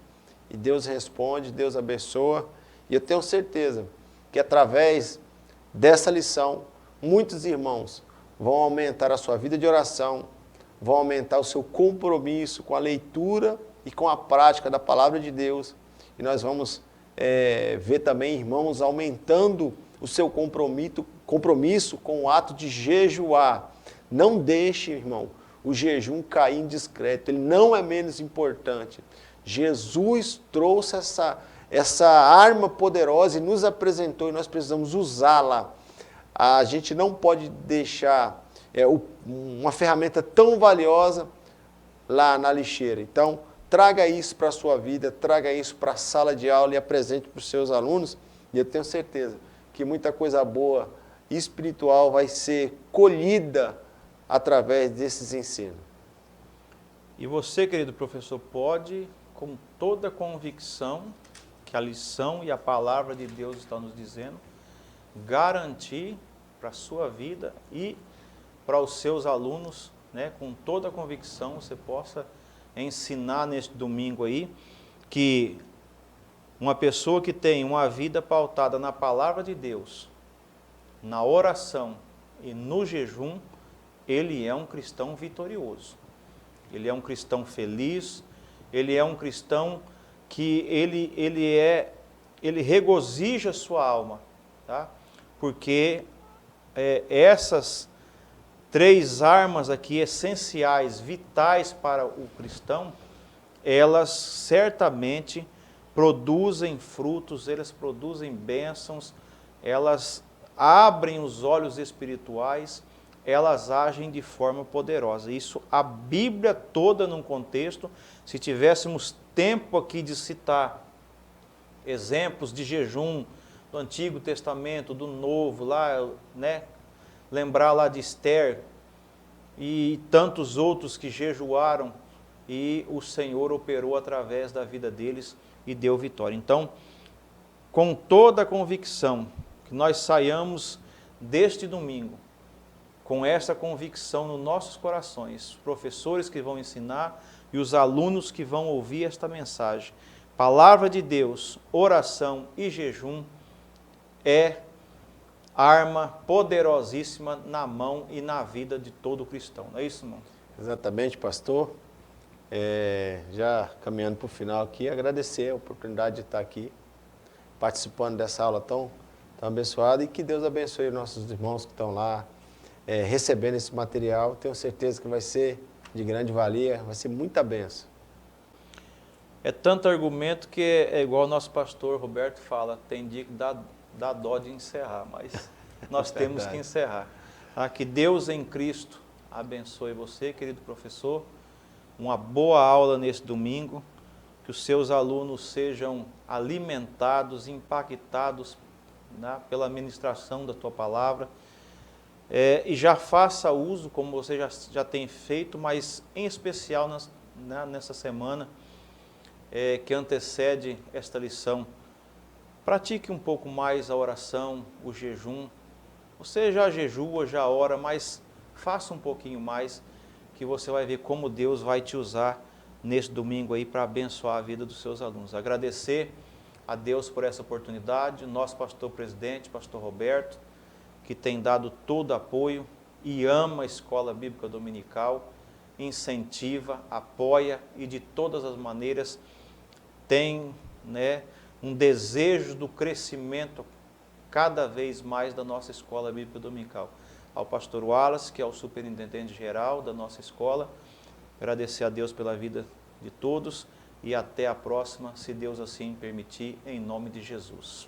e Deus responde, Deus abençoa, e eu tenho certeza que através dessa lição, muitos irmãos vão aumentar a sua vida de oração, vão aumentar o seu compromisso com a leitura e com a prática da palavra de Deus, e nós vamos ver também irmãos aumentando o seu compromisso com o ato de jejuar. Não deixe, irmão, o jejum cair em descrédito, ele não é menos importante. Jesus trouxe essa arma poderosa e nos apresentou, e nós precisamos usá-la. A gente não pode deixar uma ferramenta tão valiosa lá na lixeira. Então, traga isso para a sua vida, traga isso para a sala de aula e apresente para os seus alunos, e eu tenho certeza que muita coisa boa e espiritual vai ser colhida através desses ensinos. E você, querido professor, pode, com toda convicção que a lição e a palavra de Deus estão nos dizendo, garantir para a sua vida e para os seus alunos, né, com toda a convicção, você possa ensinar neste domingo aí, que uma pessoa que tem uma vida pautada na palavra de Deus, na oração e no jejum, ele é um cristão vitorioso. Ele é um cristão feliz, ele é um cristão que ele regozija a sua alma, tá? Porque essas 3 armas aqui essenciais, vitais para o cristão, elas certamente produzem frutos, elas produzem bênçãos, elas abrem os olhos espirituais, elas agem de forma poderosa. Isso a Bíblia toda num contexto. Se tivéssemos tempo aqui de citar exemplos de jejum do Antigo Testamento, do Novo, lá, né? Lembrar lá de Esther e tantos outros que jejuaram e o Senhor operou através da vida deles e deu vitória. Então, com toda a convicção, que nós saiamos deste domingo com essa convicção nos nossos corações, os professores que vão ensinar e os alunos que vão ouvir esta mensagem. Palavra de Deus, oração e jejum é arma poderosíssima na mão e na vida de todo cristão. Não é isso, irmão? Exatamente, pastor. Já caminhando para o final aqui, agradecer a oportunidade de estar aqui, participando dessa aula tão abençoada, e que Deus abençoe nossos irmãos que estão lá, recebendo esse material. Tenho certeza que vai ser de grande valia, vai ser muita bênção. É tanto argumento que é igual o nosso pastor Roberto fala, tem dia que dá dó de encerrar, mas nós temos que encerrar. Que Deus em Cristo abençoe você, querido professor, uma boa aula nesse domingo, que os seus alunos sejam alimentados, impactados, né, pela ministração da tua palavra, e já faça uso, como você já tem feito, mas em especial nessa semana que antecede esta lição. Pratique um pouco mais a oração, o jejum. Você já jejua, já ora, mas faça um pouquinho mais, que você vai ver como Deus vai te usar neste domingo aí para abençoar a vida dos seus alunos. Agradecer a Deus por essa oportunidade, nosso pastor presidente, pastor Roberto, que tem dado todo apoio e ama a Escola Bíblica Dominical, incentiva, apoia e de todas as maneiras tem, né, um desejo do crescimento cada vez mais da nossa Escola Bíblica Dominical. ao pastor Wallace, que é o superintendente geral da nossa escola. Agradecer a Deus pela vida de todos e até a próxima, se Deus assim permitir, em nome de Jesus.